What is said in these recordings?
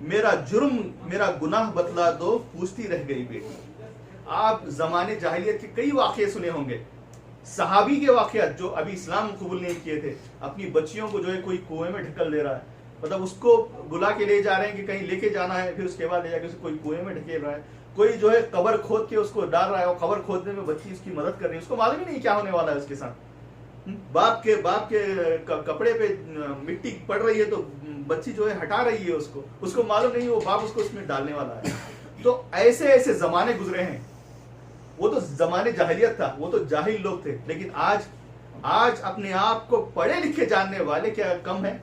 میرا جرم میرا گناہ بتلا دو، پوچھتی رہ گئی بیٹی۔ آپ زمانے جاہلیت کے کئی واقعے سنے ہوں گے، صحابی کے واقعات جو ابھی اسلام قبول نہیں کیے تھے، اپنی بچیوں کو جو ہے کوئی کنویں میں ڈھکل دے رہا ہے، مطلب اس کو بلا کے لے جا رہے ہیں کہ کہیں لے کے جانا ہے، پھر اس کے بعد لے جا کے اسے کوئی کنویں میں ڈھکیل رہا ہے، کوئی جو ہے قبر کھود کے اس کو ڈال رہا ہے، اور قبر کھودنے میں بچی اس کی مدد کر رہی ہے، اس کو معلوم ہی نہیں کیا ہونے والا ہے اس کے ساتھ۔ باپ کے کپڑے پہ مٹی پڑ رہی ہے تو بچی جو ہے ہٹا رہی ہے اس کو معلوم نہیں وہ باپ اس کو اس میں ڈالنے والا ہے۔ تو ایسے ایسے زمانے گزرے ہیں، وہ تو زمانے جاہلیت تھا، وہ تو جاہل لوگ تھے، لیکن آج اپنے آپ کو پڑھے لکھے جاننے والے کیا کم ہیں،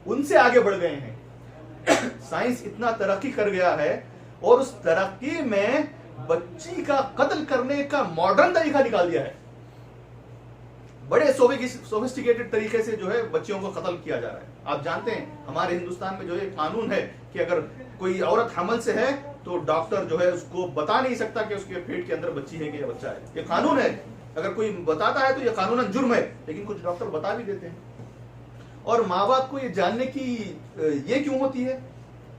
ان سے آگے بڑھ گئے ہیں۔ سائنس اتنا ترقی کر گیا ہے، اور اس ترقی میں بچی کا قتل کرنے کا ماڈرن طریقہ نکال دیا ہے، بڑے سوفسٹیکیٹڈ طریقے سے جو ہے بچیوں کو قتل کیا جا رہا ہے۔ آپ جانتے ہیں ہمارے ہندوستان میں جو ہے قانون ہے کہ اگر کوئی عورت حمل سے ہے تو ڈاکٹر جو ہے اس کو بتا نہیں سکتا کہ اس کے پیٹ کے اندر بچی ہے کہ یا بچہ ہے، یہ قانون ہے۔ اگر کوئی بتاتا ہے تو یہ قانوناً جرم ہے، لیکن کچھ ڈاکٹر بتا بھی دیتے ہیں۔ اور ماں باپ کو یہ جاننے کی یہ کیوں ہوتی ہے؟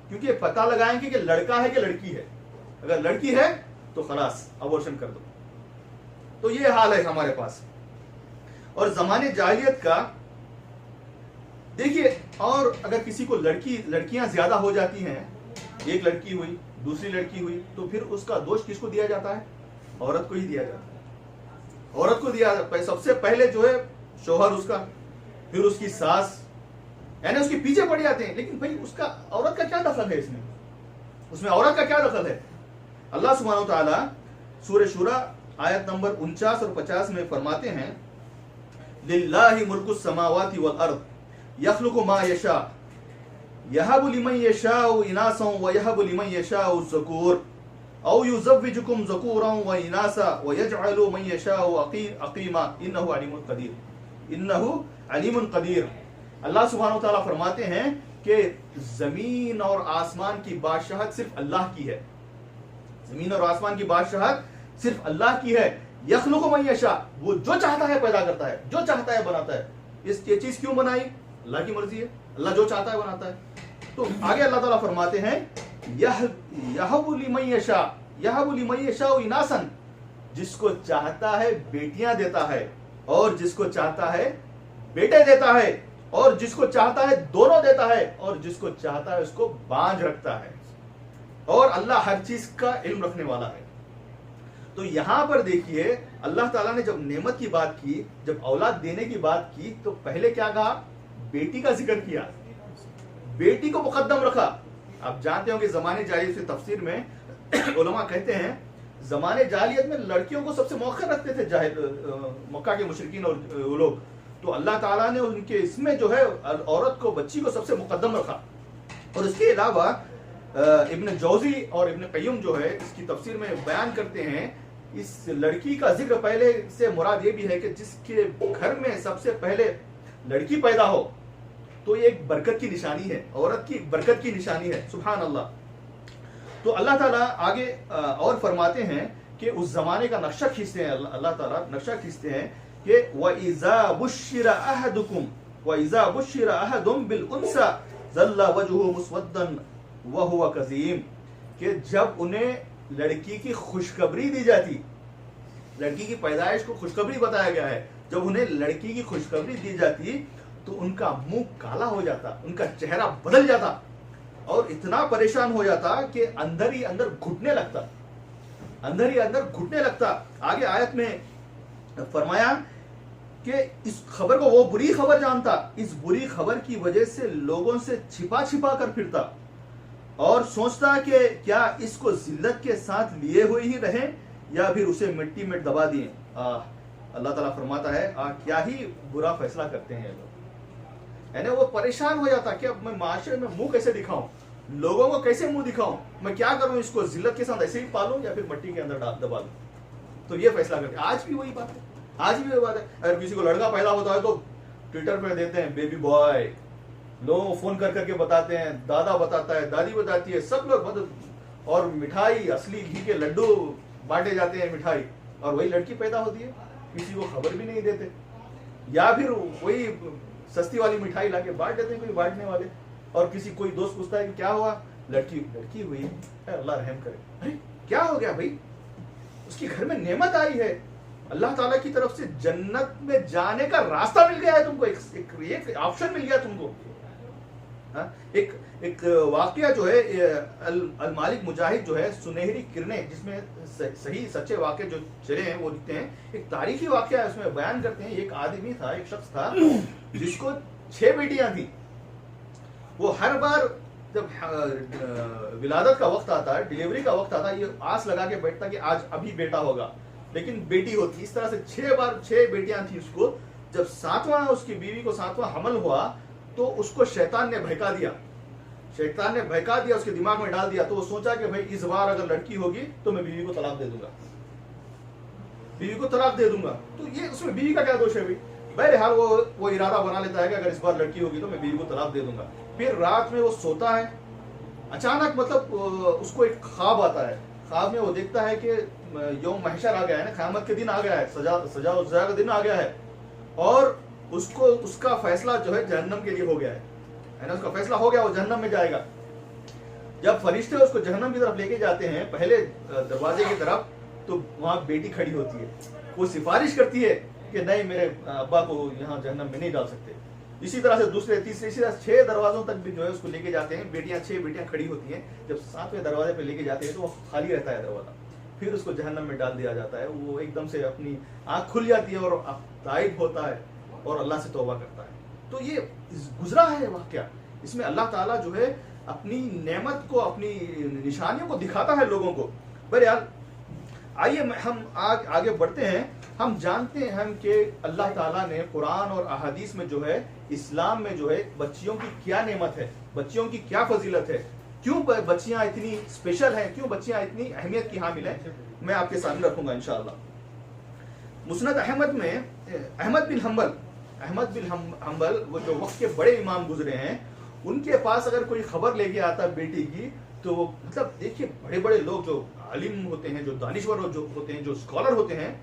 کیونکہ یہ پتہ لگائیں گے کہ لڑکا ہے کہ لڑکی ہے، اگر لڑکی ہے تو خلاص ابورشن کر دو۔ تو یہ حال ہے ہمارے پاس۔ اور زمانے جاہلیت کا دیکھیے، اور اگر کسی کو لڑکیاں زیادہ ہو جاتی ہیں، ایک لڑکی ہوئی دوسری لڑکی ہوئی، تو پھر اس کا دوش کس کو دیا جاتا ہے؟ عورت کو ہی دیا جاتا ہے، عورت کو دیا جاتا ہے۔ سب سے پہلے جو ہے شوہر اس کا، پھر اس کی ساس، یعنی اس کے پیچھے پڑ جاتے ہیں۔ لیکن بھائی اس کا عورت کا کیا دخل ہے اس میں عورت کا کیا دخل ہے؟ اللہ سبحانہ و تعالی سورہ شورى آیت نمبر 49 اور 50 میں فرماتے ہیں، للہ ملک السماوات والارض یخلق ما یشاء یہب لمن یشاء اناثا ویہب لمن یشاء الذکور او یزوجکم ذکورا واناثا ویجعل من یشاء عقیما انہ علیم قدیر، انہ علیم قدیر۔ اللہ سبحانہ و تعالیٰ فرماتے ہیں کہ زمین اور آسمان کی بادشاہت صرف اللہ کی ہے، زمین اور آسمان کی بادشاہت صرف اللہ کی ہے۔ یخلق من یشاء، وہ جو چاہتا ہے پیدا کرتا ہے، جو چاہتا ہے بناتا ہے۔ یہ چیز کیوں بنائی؟ اللہ کی مرضی ہے، اللہ جو چاہتا ہے بناتا ہے۔ تو آگے اللہ تعالیٰ فرماتے ہیں، یہب لمن یشاء، یہب لمن یشاء اناثا، جس کو چاہتا ہے بیٹیاں دیتا ہے، اور جس کو چاہتا ہے بیٹے دیتا ہے، اور جس کو چاہتا ہے دونوں دیتا ہے، اور جس کو چاہتا ہے اس کو بانجھ رکھتا ہے۔ اور اللہ ہر چیز کا علم رکھنے والا ہے۔ تو یہاں پر دیکھیے اللہ تعالیٰ نے جب نعمت کی بات کی، جب اولاد دینے کی بات کی، تو پہلے کیا کہا؟ بیٹی کا ذکر کیا، بیٹی کو مقدم رکھا۔ آپ جانتے ہوں کہ زمانے جاہلیت کی تفسیر میں علماء کہتے ہیں زمانے جاہلیت میں لڑکیوں کو سب سے مؤخر رکھتے تھے مکہ کے مشرکین اور وہ لوگ، تو اللہ تعالیٰ نے ان کے اس میں جو ہے عورت کو، بچی کو سب سے مقدم رکھا۔ اور اس کے علاوہ ابن جوزی اور ابن قیم جو ہے اس کی تفسیر میں بیان کرتے ہیں، اس لڑکی کا ذکر پہلے سے مراد یہ بھی ہے کہ جس کے گھر میں سب سے پہلے لڑکی پیدا ہو تو یہ ایک برکت کی نشانی ہے، عورت کی برکت کی نشانی ہے۔ سبحان اللہ۔ تو اللہ تعالیٰ آگے اور فرماتے ہیں کہ اس زمانے کا نقشہ کھینچتے ہیں، اللہ تعالیٰ نقشہ کھینچتے ہیں کہ وَإِذَا بُشِّرَ أَحَدُكُمْ وَإِذَا بُشِّرَ أَحَدٌ بِالْأُنْثَىٰ ظَلَّ وَجْهُهُ مُسْوَدًّا وَهُوَ كَظِيمٌ، کہ جب انہیں لڑکی کی خوشخبری دی جاتی، لڑکی کی پیدائش کو خوشخبری بتایا گیا ہے، جب انہیں لڑکی کی خوشخبری دی جاتی تو ان کا منہ کالا ہو جاتا، ان کا چہرہ بدل جاتا، اور اتنا پریشان ہو جاتا کہ اندر ہی اندر گھٹنے لگتا، اندر ہی اندر گھٹنے لگتا۔ آگے آیت میں فرمایا کہ اس خبر کو وہ بری خبر جانتا، اس بری خبر کی وجہ سے لوگوں سے چھپا چھپا کر پھرتا، اور سوچتا کہ کیا اس کو ذلت کے ساتھ لیے ہوئے ہی رہیں یا پھر اسے مٹی میں دبا دیں۔ اللہ تعالیٰ فرماتا ہے کیا ہی برا فیصلہ کرتے ہیں لوگ، یعنی وہ پریشان ہو جاتا کہ اب میں معاشرے میں منہ کیسے دکھاؤں، لوگوں کو کیسے منہ دکھاؤں، میں کیا کروں، اس کو ذلت کے ساتھ ایسے ہی پالوں یا پھر مٹی کے اندر دبا دوں۔ تو یہ فیصلہ کرتے ہیں۔ آج بھی وہی بات ہے، آج بھی وہی بات ہے۔ اگر کسی کو لڑکا پیدا ہوتا ہے تو ٹویٹر پہ دیتے ہیں بیبی بوائے، لوگوں کو فون کر کر کے بتاتے ہیں، دادا بتاتا ہے، دادی بتاتی ہے، سب لوگ، اور مٹھائی، اصلی گھی کے لڈو بانٹے جاتے ہیں مٹھائی، اور وہی لڑکی پیدا ہوتی ہے، کسی کو خبر بھی نہیں دیتے، یا پھر وہی سستی والی مٹھائی لا کے بانٹ دیتے ہیں کوئی بانٹنے والے، اور کسی کوئی دوست پوچھتا ہے کہ کیا ہوا، لڑکی ہوئی ہے، اللہ رحم کرے. ارے کیا ہو گیا بھائی؟ اس کے گھر میں نعمت آئی ہے، اللہ تعالیٰ کی طرف سے جنت میں جانے کا راستہ مل گیا ہے تم کو، ایک آپشن مل گیا تم کو. ایک واقعہ جو ہے المالک مجاہد جو ہے سنہری کرنیں، جس میں صحیح سچے واقعے جو چلے ہیں وہ لکھتے ہیں، ایک تاریخی واقعہ ہے، اس میں بیان کرتے ہیں. ایک آدمی تھا، ایک شخص تھا جس کو 6 بیٹیاں تھیں. وہ ہر بار جب ولادت کا وقت آتا ہے، ڈیلیوری کا وقت آتا ہے، یہ آس لگا کے بیٹھتا کہ آج ابھی بیٹا ہوگا، لیکن بیٹی ہوتی. اس طرح سے 6 بیٹیاں تھیں اس کو. جب 7واں اس کی بیوی کو 7واں حمل ہوا تو اس کو شیطان نے بہکا دیا، اس کے دماغ میں ڈال دیا. تو وہ سوچا کہ بھائی اس بار اگر لڑکی ہوگی تو میں بیوی کو طلاق دے دوں گا. تو یہ اس میں بیوی کا کیا دوش ہے بھائی؟ بہرحال وہ ارادہ بنا لیتا ہے کہ اگر اس بار لڑکی ہوگی تو میں بیوی کو طلاق دے دوں گا. پھر رات میں وہ سوتا ہے، اچانک مطلب اس کو ایک خواب آتا ہے. خواب میں وہ دیکھتا ہے کہ یوم محشر آ گیا ہے نا، قیامت کے دن آ گیا ہے، سزا کا دن آ گیا ہے، اور اس کا فیصلہ جو ہے جہنم کے لیے ہو گیا ہے نا، اس کا فیصلہ ہو گیا، وہ جہنم میں جائے گا. جب فرشتے اس کو جہنم کی طرف لے کے جاتے ہیں پہلے دروازے کی طرف، تو وہاں بیٹی کھڑی ہوتی ہے. وہ سفارش کرتی ہے کہ نہیں، میرے ابا کو یہاں جہنم میں نہیں ڈال سکتے. اسی طرح سے دوسرے تیسرے اسی طرح 6 دروازوں تک بھی جو ہے اس کو لے کے جاتے ہیں. 6 بیٹیاں کھڑی ہوتی ہیں. جب 7ویں دروازے پہ لے کے جاتے ہیں تو وہ خالی رہتا ہے دروازہ. پھر اس کو جہنم میں ڈال دیا جاتا ہے. وہ ایک دم سے اپنی آنکھ کھل جاتی ہے اور تائب ہوتا ہے اور اللہ سے توبہ کرتا ہے. تو یہ گزرا ہے واقعہ. اس میں اللہ تعالیٰ جو ہے اپنی نعمت کو، اپنی نشانیوں کو دکھاتا ہے لوگوں کو. بہرحال آئیے ہم آگے بڑھتے ہیں. ہم جانتے ہیں کہ اللہ تعالیٰ نے قرآن اور احادیث میں جو ہے، اسلام میں جو ہے بچیوں کی کیا نعمت ہے، بچیوں کی کیا فضیلت ہے، کیوں بچیاں اتنی اسپیشل ہیں، کیوں بچیاں اتنی اہمیت کی حامل ہیں، میں آپ کے سامنے رکھوں گا انشاءاللہ. مسند احمد میں احمد بن حنبل وہ جو وقت کے بڑے امام گزرے ہیں، ان کے پاس اگر کوئی خبر لے کے آتا بیٹی کی تو وہ مطلب دیکھیے بڑے بڑے لوگ جو عالم ہوتے ہیں، جو دانشور جو ہوتے ہیں، جو اسکالر ہوتے ہیں،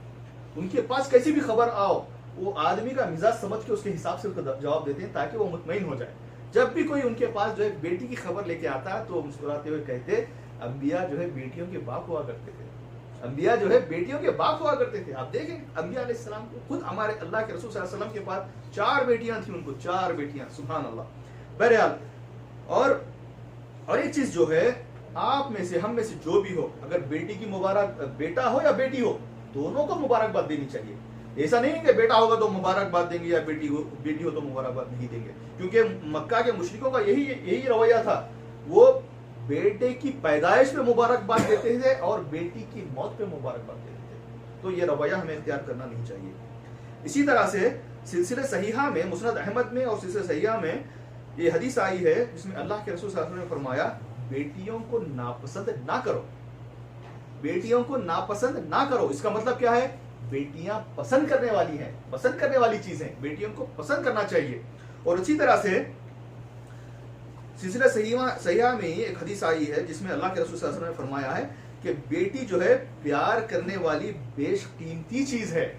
ان کے پاس کیسی بھی خبر آؤ وہ آدمی کا مزاج سمجھ کے اس کے حساب سے اس کو جواب دیتے ہیں تاکہ وہ مطمئن ہو جائے. جب بھی کوئی ان کے پاس جو ہے بیٹی کی خبر لے کے آتا تو مسکراتے ہوئے کہتے انبیاء جو ہے بیٹیوں کے باپ ہوا کرتے تھے، انبیاء جو ہے بیٹیوں کے باپ ہوا کرتے تھے. آپ دیکھیں انبیاء علیہ السلام کو، خود ہمارے اللہ کے رسول صلی اللہ علیہ وسلم کے پاس 4 بیٹیاں تھیں، ان کو 4 بیٹیاں، سبحان اللہ. بہرحال اور ایک چیز جو ہے، آپ میں سے ہم میں سے جو بھی ہو، اگر بیٹی کی مبارک، بیٹا ہو یا بیٹی ہو، دونوں کو مبارکباد دینی چاہیے. ایسا نہیں کہ بیٹا ہوگا تو مبارکباد دیں گے یا بیٹی ہو تو مبارکباد نہیں دیں گے، کیونکہ مکہ کے مشرکوں کا یہی رویہ تھا. وہ بیٹے کی پیدائش پہ مبارکباد دیتے تھے اور بیٹی کی موت پہ مبارکباد دیتے تھے. تو یہ رویہ ہمیں اختیار کرنا نہیں چاہیے. اسی طرح سے سلسلہ صحیحہ میں، مسند احمد میں اور سلسلہ صحیحہ میں یہ حدیث آئی ہے جس میں اللہ کے رسول صلی اللہ علیہ وسلم نے فرمایا بیٹیوں کو ناپسند نہ کرو، بیٹیوں کو ناپسند نہ کرو. اس کا مطلب کیا ہے؟ بیٹیاں پسند کرنے والی ہیں، پسند کرنے والی چیزیں، بیٹیوں کو پسند کرنا چاہیے. اور اسی طرح سے سلسلہ صحیحہ میں ایک حدیث آئی ہے جس میں اللہ کے رسول صلی اللہ علیہ وسلم نے فرمایا ہے کہ بیٹی جو ہے پیار کرنے والی بیش قیمتی چیز ہے.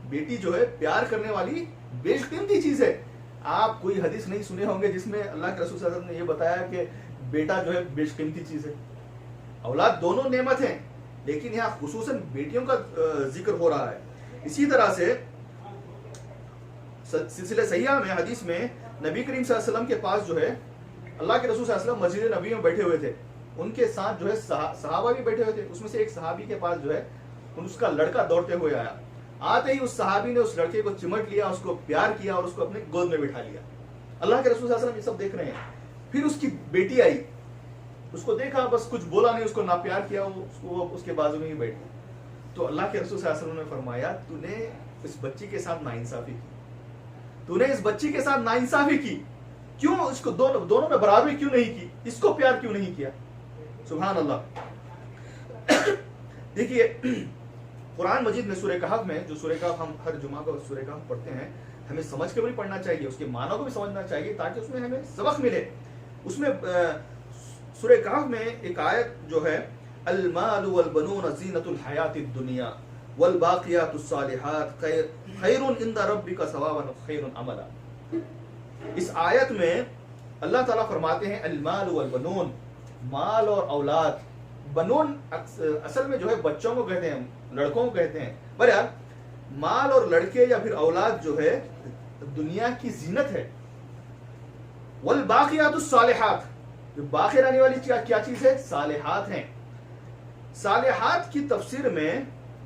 بیٹی جو ہے پیار کرنے والی بیش قیمتی چیز ہے. آپ کوئی حدیث نہیں سنے ہوں گے جس میں اللہ کے رسول صلی اللہ علیہ وسلم نے یہ بتایا کہ بیٹا جو ہے بیش قیمتی چیز ہے. اولاد دونوں نعمت ہیں، لیکن یہاں خصوصاً بیٹیوں کا ذکر ہو رہا ہے. اسی طرح سے سلسلہ صحیحہ میں حدیث میں نبی کریم صلی اللہ علیہ وسلم کے پاس جو ہے اللہ کے رسول صلی اللہ علیہ وسلم مسجد نبی میں بیٹھے ہوئے تھے. ان کے ساتھ جو ہے صحابہ بھی بیٹھے ہوئے تھے. اس میں سے ایک صحابی کے پاس جو ہے اس کا لڑکا دوڑتے ہوئے آیا. آتے ہی اس صحابی نے اس لڑکے کو چمٹ لیا، اس کو پیار کیا اور اس کو اپنے گود میں بٹھا لیا. اللہ کے رسول صلی اللہ علیہ وسلم یہ سب دیکھ رہے ہیں. پھر اس کی بیٹی آئی، اس کو دیکھا، بس کچھ بولا نہیں، اس کو نہ پیار کیا، وہ اس کے بازو میں ہی بیٹھی. تو اللہ کے رسول صلی اللہ علیہ وسلم نے فرمایا تو نے اس بچی کے ساتھ ناانصافی کی، تو نے اس بچی کے ساتھ ناانصافی کی. کیوں؟ اس کو دونوں میں برابری کیوں نہیں کی؟ اس کو پیار کیوں نہیں کیا؟ سبحان اللہ. دیکھیے قرآن مجید میں سورہ کہف میں، جو سورہ کہف ہم ہر جمعہ کو سورہ کہف پڑھتے ہیں، ہمیں سمجھ کے بھی پڑھنا چاہیے، اس کے معنی کو بھی سمجھنا چاہیے تاکہ اس میں ہمیں سبق ملے. اس میں سورہ کہف میں ایک آیت جو ہے المال والبنون زینۃ الحیات الدنیا والباقیات الصالحات خیر عند ربک ثوابا خیر عملا. اس آیت میں اللہ تعالیٰ فرماتے ہیں المال والبنون، مال اور اولاد، بنون اصل میں جو ہے بچوں کو کہتے ہیں، لڑکوں کو کہتے ہیں. بہرحال مال اور لڑکے یا پھر اولاد جو ہے دنیا کی زینت ہے. والباقیات الصالحات، جو باقی رہنے والی کیا چیز ہے؟ صالحات ہیں. صالحات کی تفسیر میں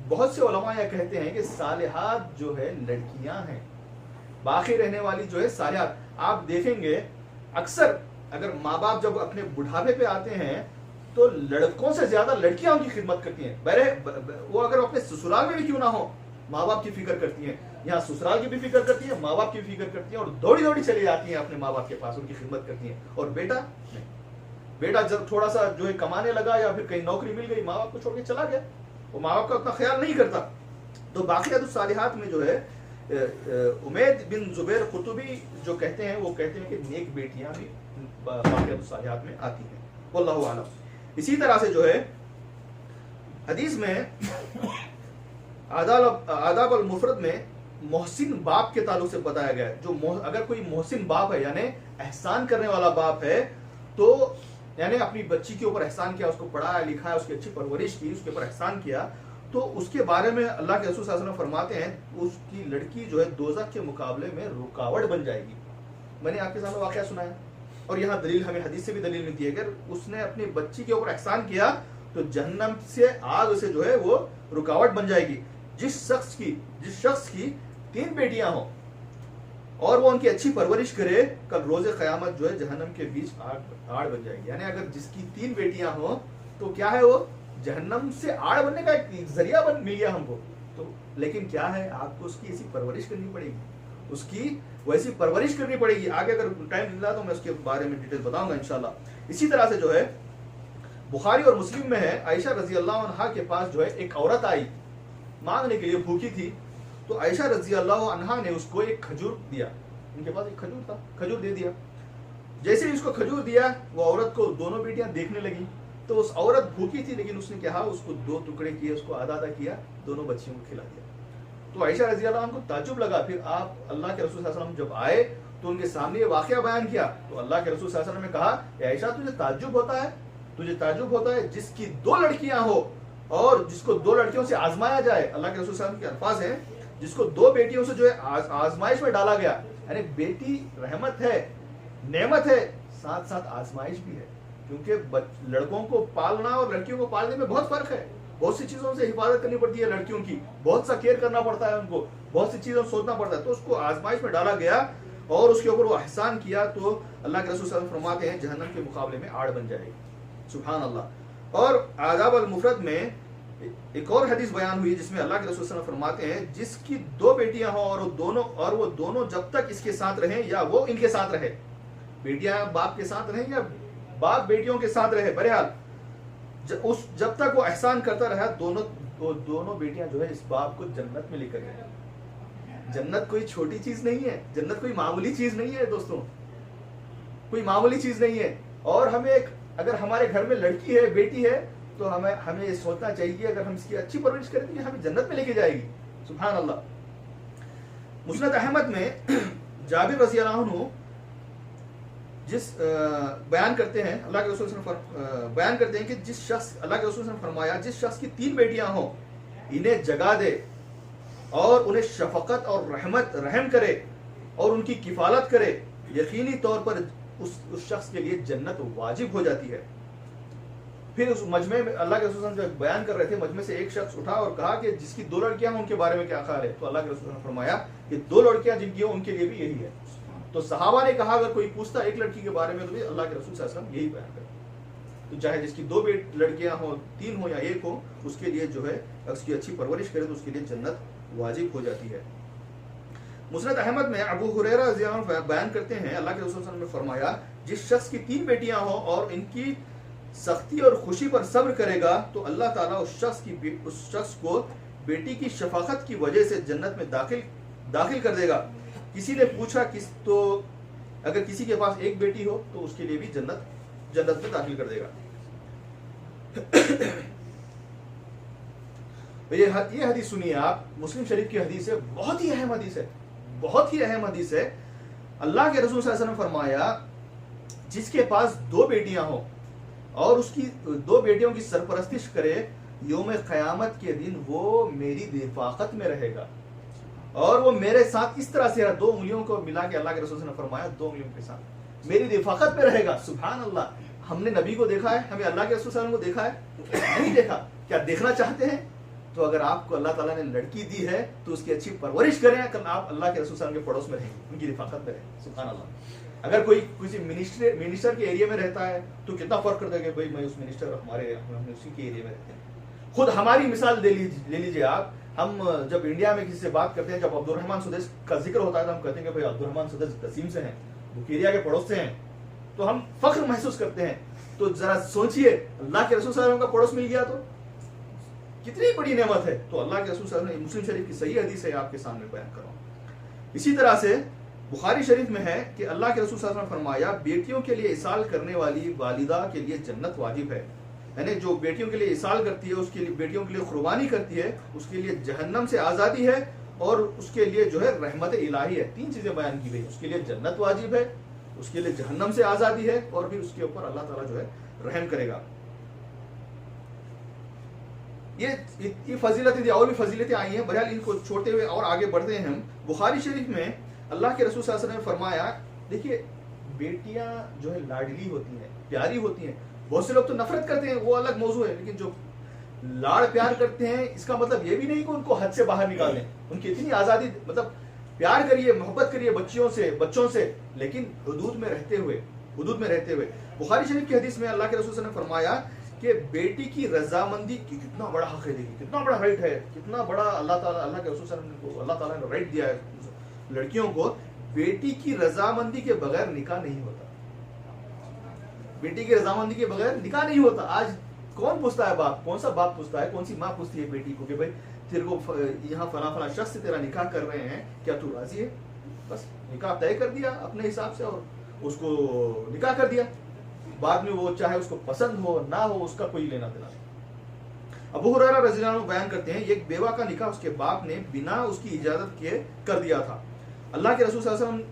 بہت سے علماء یہ کہتے ہیں کہ صالحات جو ہے لڑکیاں ہیں، باقی رہنے والی جو ہے صالحات. آپ دیکھیں گے اکثر اگر ماں باپ جب اپنے بڑھاپے پہ آتے ہیں تو لڑکوں سے زیادہ لڑکیاں ان کی خدمت کرتی ہیں. وہ اگر اپنے سسرال میں بھی کیوں نہ ہو ماں باپ کی فکر کرتی ہیں، یہاں سسرال کی بھی فکر کرتی ہیں، ماں باپ کی بھی فکر کرتی ہیں، اور دوڑی دوڑی چلی جاتی ہیں اپنے ماں باپ کے پاس، ان کی خدمت کرتی ہیں. اور بیٹا نہیں، بیٹا جب تھوڑا سا جو ہے کمانے لگا یا پھر کہیں نوکری مل گئی، ماں باپ کو چھوڑ کے چلا گیا، وہ ماں باپ کا اتنا خیال نہیں کرتا. تو باقیات الصالحات میں جو ہے امید بن زبیر قطبی جو کہتے ہیں، وہ کہتے ہیں کہ نیک بیٹیاں بھی باقیات الصالحات میں آتی ہیں. واللہ اعلم. اسی طرح سے جو ہے حدیث میں آداب المفرد میں محسن باپ کے تعلق سے بتایا گیا ہے. جو اگر کوئی محسن باپ ہے یعنی احسان کرنے والا باپ ہے، تو یعنی اپنی بچی کے اوپر احسان کیا، اس کو پڑھایا لکھایا، اس کی اچھی پرورش کی، اس کے اوپر احسان کیا، تو اس کے بارے میں اللہ کے رسول صلی اللہ علیہ وسلم فرماتے ہیں اس کی لڑکی جو ہے دوزخ کے مقابلے میں رکاوٹ بن جائے گی. میں نے آپ کے سامنے واقعہ سنایا، اور یہاں دلیل ہمیں حدیث سے بھی دلیل ملتی ہے. اگر اس نے اپنی بچی کے اوپر احسان کیا تو جہنم سے آگ سے جو ہے وہ رکاوٹ بن جائے گی. جس شخص کی 3 بیٹیاں ہوں اور وہ ان کی اچھی پرورش کرے، کل روز قیامت جو ہے جہنم کے بیچ آڑ بن جائے گی. یعنی اگر جس کی 3 بیٹیاں ہوں تو کیا ہے، وہ جہنم سے آڑ بننے کا ایک ذریعہ مل گیا ہم کو. تو لیکن کیا ہے، آپ کو اس کی ایسی پرورش کرنی پڑے گی، اس کی ویسی پرورش کرنی پڑے گی. آگے اگر ٹائم ملا تو میں اس کے بارے میں ڈیٹیل بتاؤں گا انشاءاللہ. اسی طرح سے جو ہے بخاری اور مسلم میں ہے، عائشہ رضی اللہ عنہا کے پاس جو ہے ایک عورت آئی مانگنے کے لیے، بھوکی تھی. تو عائشہ رضی اللہ عنہا نے اس کو ایک کھجور دیا. ان کے پاس ایک کھجور تھا، کھجور دے دیا. جیسے ہی اس کو کھجور دیا، وہ عورت کو دونوں بیٹیاں دیکھنے لگیں. تو اس عورت بھوکی تھی لیکن اس نے کہا اس کو 2 ٹکڑے کیے، اس کو آدھا آدھا کیا، دونوں بچیوں کو کھلا دیا. تو عائشہ رضی اللہ عنہ کو تعجب لگا. پھر آپ اللہ کے رسول صلی اللہ علیہ وسلم جب آئے تو ان کے سامنے یہ واقعہ بیان کیا. تو اللہ کے رسول صلی اللہ علیہ وسلم نے کہا کہ عائشہ تجھے تعجب ہوتا ہے جس کی 2 لڑکیاں ہو اور جس کو 2 لڑکیوں سے آزمایا جائے. اللہ کے رسول صلی اللہ علیہ وسلم کے الفاظ ہیں جس کو 2 بیٹیوں سے جو ہے آزمائش میں ڈالا گیا. یعنی بیٹی رحمت ہے، نعمت ہے، ساتھ ساتھ آزمائش بھی ہے. کیونکہ لڑکوں کو پالنا اور لڑکیوں کو پالنے میں بہت فرق ہے. بہت سی چیزوں سے حفاظت کرنی پڑتی ہے لڑکیوں کی، بہت سا کیئر کرنا پڑتا ہے ان کو، بہت سی چیزوں سوچنا پڑتا ہے. تو اس کو آزمائش میں ڈالا گیا اور اس کے اوپر وہ احسان کیا، تو اللہ کے رسول صلی اللہ علیہ وسلم فرماتے ہیں جہنم کے مقابلے میں آڑ بن جائے گی. سبحان اللہ. اور آداب المفرد میں ایک اور حدیث بیان ہوئی جس میں اللہ کے رسول صلی اللہ علیہ وسلم فرماتے ہیں جس کی 2 بیٹیاں ہوں اور وہ دونوں جب تک اس کے ساتھ رہیں یا وہ ان کے ساتھ رہے، بیٹیاں باپ کے ساتھ رہیں یا باپ بیٹیوں کے ساتھ رہے، بہرحال جب تک وہ احسان کرتا رہا، دونوں بیٹیاں جو ہے اس باپ کو جنت میں لے کر گئے. جنت کوئی چھوٹی چیز نہیں ہے، جنت کوئی معمولی چیز نہیں ہے دوستوں، کوئی معمولی چیز نہیں ہے. اور ہمیں اگر ہمارے گھر میں لڑکی ہے، بیٹی ہے، تو ہمیں یہ سوچنا چاہیے اگر ہم اس کی اچھی پرورش کریں تو ہمیں جنت میں لے کے جائے گی. سبحان اللہ. مسند احمد میں جابر رضی اللہ عنہ بیان کرتے ہیں اللہ کے رسول صلی اللہ علیہ وسلم بیان کرتے ہیں کہ اللہ کے رسول صلی اللہ علیہ وسلم فرمایا جس شخص کی 3 بیٹیاں ہوں انہیں جگا دے اور انہیں شفقت اور رحم کرے اور ان کی کفالت کرے، یقینی طور پر اس شخص کے لیے جنت واجب ہو جاتی ہے. پھر اس مجمع میں اللہ کے رسول صلی اللہ علیہ وسلم جو بیان کر رہے تھے، مجمع سے ایک شخص اٹھا اور کہا کہ جس کی 2 لڑکیاں ہیں ان کے بارے میں کیا خیال ہے. تو اللہ کے رسول نے فرمایا کہ 2 لڑکیاں جن کی ہیں ان کے لیے بھی یہی ہے. تو صحابہ نے کہا اگر کوئی پوچھتا 1 لڑکی کے بارے میں تو بھی اللہ کے رسول صلی اللہ علیہ وسلم یہی بیان کرتے. تو چاہے جس کی 2 لڑکیاں ہوں، 3 ہوں یا 1 ہو، اس کے لیے جو ہے اس کی اچھی پرورش کرے تو اس کے لیے جنت واجب ہو جاتی ہے. مسند احمد میں ابو ہریرہ رضی اللہ عنہ بیان کرتے ہیں اللہ کے رسول صلی اللہ علیہ وسلم نے فرمایا جس شخص کی 3 بیٹیاں ہوں اور ان کی سختی اور خوشی پر صبر کرے گا تو اللہ تعالیٰ اس شخص کو بیٹی کی شفقت کی وجہ سے جنت میں داخل کر دے گا. کسی نے پوچھا تو اگر کسی کے پاس 1 بیٹی ہو تو اس کے لیے بھی جنت میں داخل کر دے گا. یہ حدیث سنیے آپ، مسلم شریف کی حدیث ہے، بہت ہی اہم حدیث ہے، بہت ہی اہم حدیث ہے. اللہ کے رسول صلی اللہ علیہ وسلم نے فرمایا جس کے پاس 2 بیٹیاں ہوں اور اس کی 2 بیٹیوں کی سرپرستش کرے، یوم قیامت کے دن وہ میری رفاقت میں رہے گا، اور وہ میرے ساتھ اس طرح سے 2 انگلیوں کو ملا کے اللہ کے رسول نے فرمایا 2 انگلیوں کے ساتھ میری رفاقت میں رہے گا۔ سبحان اللہ! ہم نے نبی کو دیکھا ہے؟ ہمیں اللہ کے رسول صلی اللہ علیہ وسلم کو دیکھا ہے؟ نہیں دیکھا۔ کیا دیکھنا چاہتے ہیں؟ تو اگر آپ کو اللہ تعالیٰ نے لڑکی دی ہے تو اس کی اچھی پرورش کریں، کل آپ اللہ کے رسول صلی اللہ علیہ وسلم کے پڑوس میں رہیں گے، ان کی رفاقت میں رہیں۔ سبحان اللہ! اگر کوئی کسی منسٹر کے ایریا میں رہتا ہے تو کتنا فرق کرتا ہے کہ بھائی میں اس منسٹر ہم اسی کے ایریا میں رہتے ہیں۔ خود ہماری مثال لے لیجیے آپ، ہم جب انڈیا میں کسی سے بات کرتے ہیں، جب عبد الرحمن سدیس کا ذکر ہوتا ہے تو ہم کہتے ہیں کہ بھائی عبد الرحمن سدیس قسیم سے ہیں، بکیریا کے پڑوس سے ہیں، تو ہم فخر محسوس کرتے ہیں۔ تو ذرا سوچئے اللہ کے رسول صلی اللہ علیہ وسلم کا پڑوس مل گیا تو کتنی بڑی نعمت ہے۔ تو اللہ کے رسول صلی اللہ علیہ وسلم، مسلم شریف کی صحیح حدیث ہے، آپ کے سامنے بیان کروں۔ اسی طرح سے بخاری شریف میں ہے کہ اللہ کے رسول صلی اللہ علیہ وسلم نے فرمایا بیٹیوں کے لیے اصال کرنے والی والدہ کے لیے جنت واجب ہے، یعنی جو بیٹیوں کے لیے اصال کرتی ہے، اس کے لیے بیٹیوں کے لیے قربانی کرتی ہے، اس کے لیے جہنم سے آزادی ہے، اور اس کے لیے جو ہے رحمت الہی ہے۔ 3 چیزیں بیان کی گئی، اس کے لیے جنت واجب ہے، اس کے لیے جہنم سے آزادی ہے، اور پھر اس کے اوپر اللہ تعالیٰ جو ہے رحم کرے گا۔ یہ فضیلتیں تھی، اور بھی فضیلتیں آئی ہیں، بہرحال ان کو چھوڑتے ہوئے اور آگے بڑھتے ہیں ہم۔ بخاری شریف میں اللہ کے رسول صلی اللہ علیہ وسلم نے فرمایا، دیکھیے بیٹیاں جو ہے لاڈلی ہوتی ہیں، پیاری ہوتی ہیں۔ بہت سے لوگ تو نفرت کرتے ہیں، وہ الگ موضوع ہے، لیکن جو لاڑ پیار کرتے ہیں اس کا مطلب یہ بھی نہیں کہ ان کو حد سے باہر نکالیں، ان کی اتنی آزادی، مطلب پیار کریے، محبت کریے بچوں سے، لیکن حدود میں رہتے ہوئے۔ بخاری شریف کی حدیث میں اللہ کے رسول صلی اللہ علیہ وسلم نے فرمایا کہ بیٹی کی رضامندی کی کتنا بڑا حق ہے، دیکھیے کتنا بڑا رائٹ ہے، کتنا بڑا اللہ کے رسول صلی اللہ علیہ وسلم کو اللہ تعالیٰ نے رائٹ دیا ہے لڑکیوں کو۔ بیٹی کی رضامندی کے بغیر نکاح نہیں ہوتا، بیٹی کی رضامندی کے بغیر نکاح نہیں ہوتا۔ آج کون پوچھتا ہے باپ، کون سا باپ پوچھتا ہے، کون سی ماں پوچھتی ہے بیٹی کو کہ بھائی تیرے کو یہاں فلاں شخص سے تیرا نکاح کر رہے ہیں، کیا تو راضی ہے؟ بس نکاح طے کر دیا اپنے حساب سے اور اس کو نکاح کر دیا، بعد میں وہ چاہے اس کو پسند ہو نہ ہو، اس کا کوئی لینا دینا نہیں۔ ابو ہریرہ رضی اللہ عنہ بیان کرتے ہیں، ایک بیوہ کا نکاح اس کے باپ نے بنا اس کی اجازت کے کر دیا تھا۔ اللہ کے رسول صلی اللہ علیہ وسلم